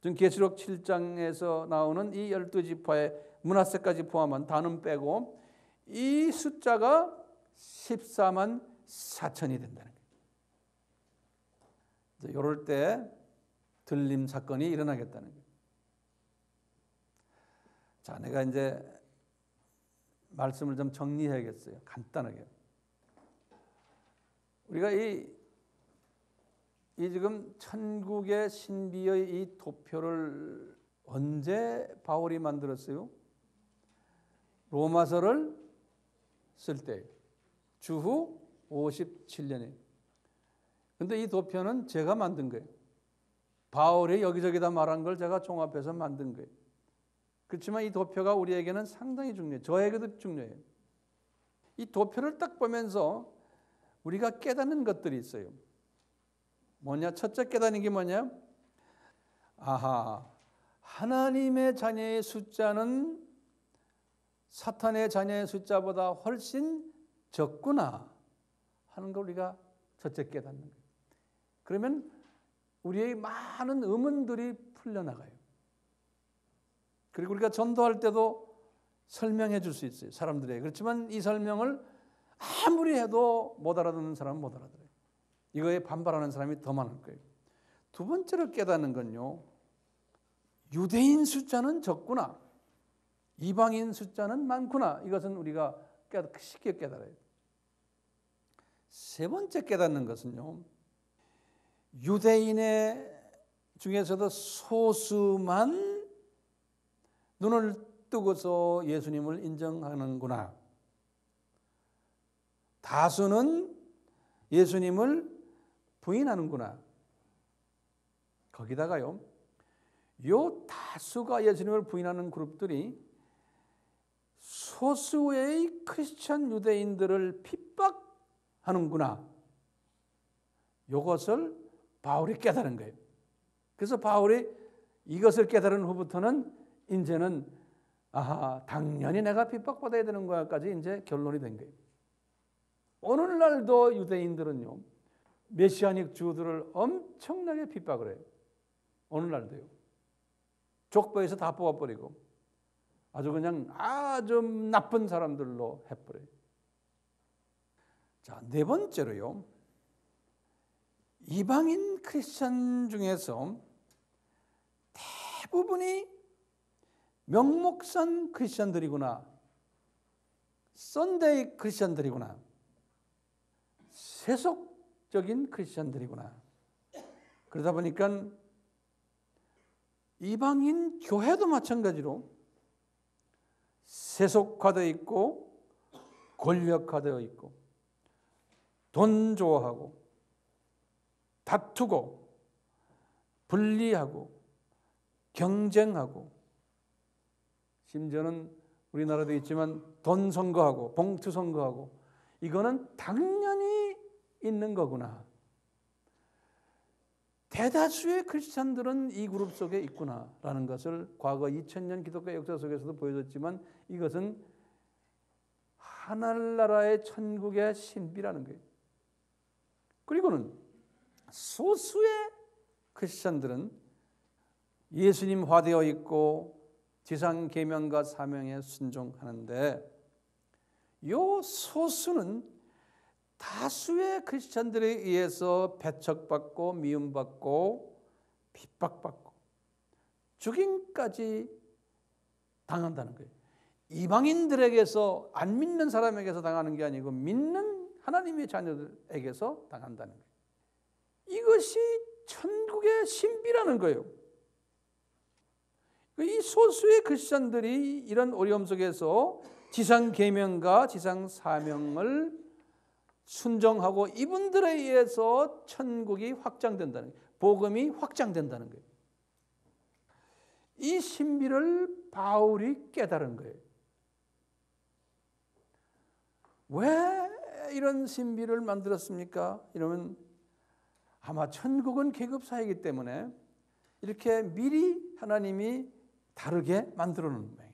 지금 계시록 7장에서 나오는 이 12지파의 므낫셋까지 포함한 단은 빼고 이 숫자가 14만 4천이 된다는 거예요. 이럴 때 들림 사건이 일어나겠다는 거예요. 자, 내가 이제 말씀을 좀 정리해야겠어요. 간단하게. 우리가 이 지금 천국의 신비의 이 도표를 언제 바울이 만들었어요? 로마서를 쓸 때 주후 57년에. 근데 이 도표는 제가 만든 거예요. 바울이 여기저기다 말한 걸 제가 종합해서 만든 거예요. 그렇지만 이 도표가 우리에게는 상당히 중요해요. 저에게도 중요해요. 이 도표를 딱 보면서 우리가 깨닫는 것들이 있어요. 뭐냐? 첫째 깨닫는 게 뭐냐? 아하, 하나님의 자녀의 숫자는 사탄의 자녀의 숫자보다 훨씬 적구나 하는 걸 우리가 첫째 깨닫는 거예요. 그러면 우리의 많은 의문들이 풀려나가요. 그리고 우리가 전도할 때도 설명해 줄 수 있어요, 사람들에게. 그렇지만 이 설명을 아무리 해도 못 알아듣는 사람은 못 알아들어요. 이거에 반발하는 사람이 더 많을 거예요. 두 번째로 깨닫는 건요, 유대인 숫자는 적구나, 이방인 숫자는 많구나. 이것은 우리가 쉽게 깨달아요. 세 번째 깨닫는 것은요, 유대인의 중에서도 소수만 눈을 뜨고서 예수님을 인정하는구나. 다수는 예수님을 부인하는구나. 거기다가요, 요 다수가 예수님을 부인하는 그룹들이 소수의 크리스천 유대인들을 핍박하는구나. 이것을 바울이 깨달은 거예요. 그래서 바울이 이것을 깨달은 후부터는 이제는 아하, 당연히 내가 핍박받아야 되는 거야까지 이제 결론이 된 거예요. 오늘날도 유대인들은요, 메시아닉 주들을 엄청나게 핍박을 해요. 오늘날도요. 족보에서 다 뽑아버리고 아주 그냥 아주 나쁜 사람들로 해버려요. 자, 네 번째로요, 이방인 크리스천 중에서 대부분이 명목상 크리스천들이구나, 썬데이 크리스천들이구나, 세속적인 크리스천들이구나. 그러다 보니까 이방인 교회도 마찬가지로 세속화되어 있고 권력화되어 있고 돈 좋아하고 다투고 분리하고 경쟁하고, 심지어는 우리나라도 있지만 돈 선거하고 봉투 선거하고, 이거는 당연히 있는 거구나. 대다수의 크리스찬들은 이 그룹 속에 있구나라는 것을 과거 2000년 기독교 역사 속에서도 보여줬지만, 이것은 하늘나라의 천국의 신비라는 거예요. 그리고는 소수의 크리스찬들은 예수님화되어 있고 지상 계명과 사명에 순종하는데, 이 소수는 다수의 크리스찬들에 의해서 배척받고 미움받고 핍박받고 죽임까지 당한다는 거예요. 이방인들에게서, 안 믿는 사람에게서 당하는 게 아니고 믿는 하나님의 자녀들에게서 당한다는 거예요. 이것이 천국의 신비라는 거예요. 이 소수의 크리스찬들이 이런 어려움 속에서 지상 계명과 지상 사명을 순종하고 이분들에 의해서 천국이 확장된다는 거예요. 복음이 확장된다는 거예요. 이 신비를 바울이 깨달은 거예요. 왜 이런 신비를 만들었습니까? 이러면 아마 천국은 계급사이기 때문에 이렇게 미리 하나님이 다르게 만들어 놓은 거예요.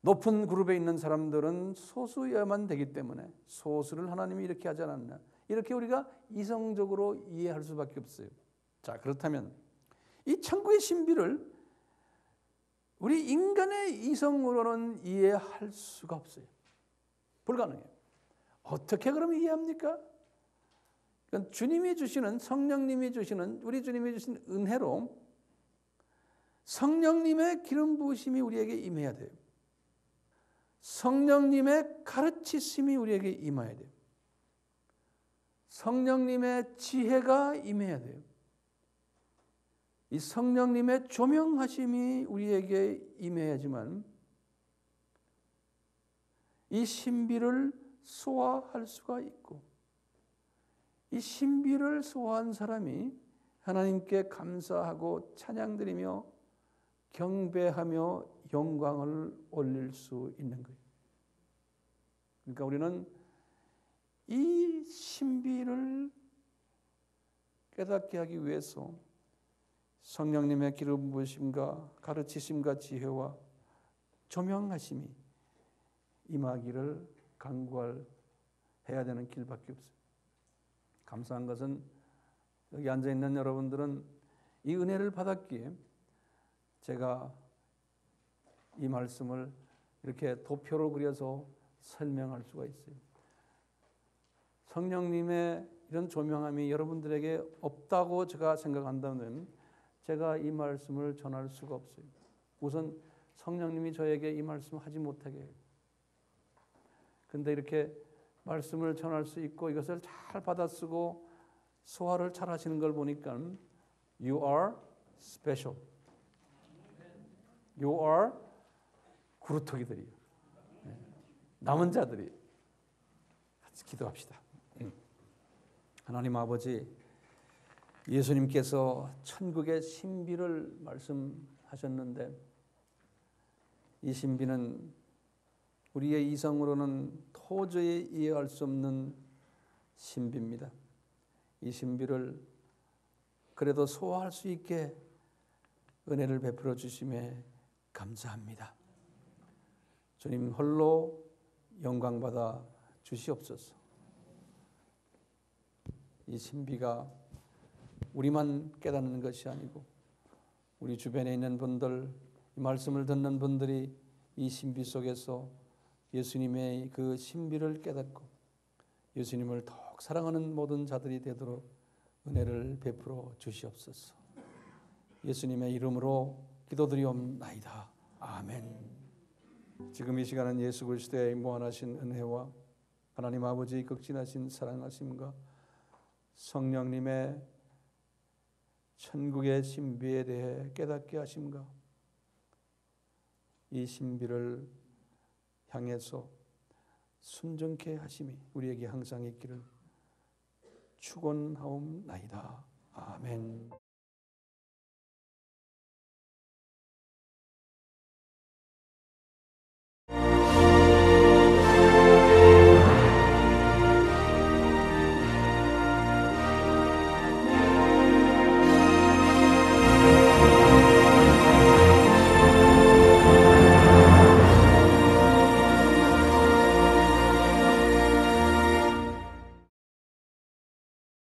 높은 그룹에 있는 사람들은 소수여야만 되기 때문에 소수를 하나님이 이렇게 하지 않았나, 이렇게 우리가 이성적으로 이해할 수밖에 없어요. 자, 그렇다면 이 천국의 신비를 우리 인간의 이성으로는 이해할 수가 없어요. 불가능해요. 어떻게 그러면 이해합니까? 그러니까 주님이 주시는, 성령님이 주시는, 우리 주님이 주신 은혜로 성령님의 기름 부으심이 우리에게 임해야 돼요. 성령님의 가르치심이 우리에게 임해야 돼요. 성령님의 지혜가 임해야 돼요. 이 성령님의 조명하심이 우리에게 임해야지만 이 신비를 소화할 수가 있고, 이 신비를 소화한 사람이 하나님께 감사하고 찬양드리며 경배하며 영광을 올릴 수 있는 거예요. 그러니까 우리는 이 신비를 깨닫게 하기 위해서 성령님의 기름 부으심과 가르치심과 지혜와 조명하심이 임하기를 간구해야 되는 길밖에 없어요. 감사한 것은 여기 앉아있는 여러분들은 이 은혜를 받았기에 제가 이 말씀을 이렇게 도표로 그려서 설명할 수가 있어요. 성령님의 이런 조명함이 여러분들에게 없다고 제가 생각한다면 제가 이 말씀을 전할 수가 없어요. 우선 성령님이 저에게 이 말씀을 하지 못하게 해요. 근데 이렇게 말씀을 전할 수 있고 이것을 잘 받아쓰고 소화를 잘 하시는 걸 보니까 You are special. You are 구루토기들이요. 남은 자들이. 같이 기도합시다. 하나님 아버지, 예수님께서 천국의 신비를 말씀하셨는데 이 신비는 우리의 이성으로는 도저히 이해할 수 없는 신비입니다. 이 신비를 그래도 소화할 수 있게 은혜를 베풀어 주심에 감사합니다. 주님 홀로 영광받아 주시옵소서. 이 신비가 우리만 깨닫는 것이 아니고 우리 주변에 있는 분들, 이 말씀을 듣는 분들이 이 신비 속에서 예수님의 그 신비를 깨닫고 예수님을 더욱 사랑하는 모든 자들이 되도록 은혜를 베풀어 주시옵소서. 예수님의 이름으로 기도드리옵나이다. 아멘. 지금 이 시간은 예수 그리스도의 무한하신 은혜와 하나님 아버지의 극진하신 사랑하심과 성령님의 천국의 신비에 대해 깨닫게 하심과 이 신비를 향해서 순종케 하심이 우리에게 항상 있기를 축원하옵나이다. 아멘.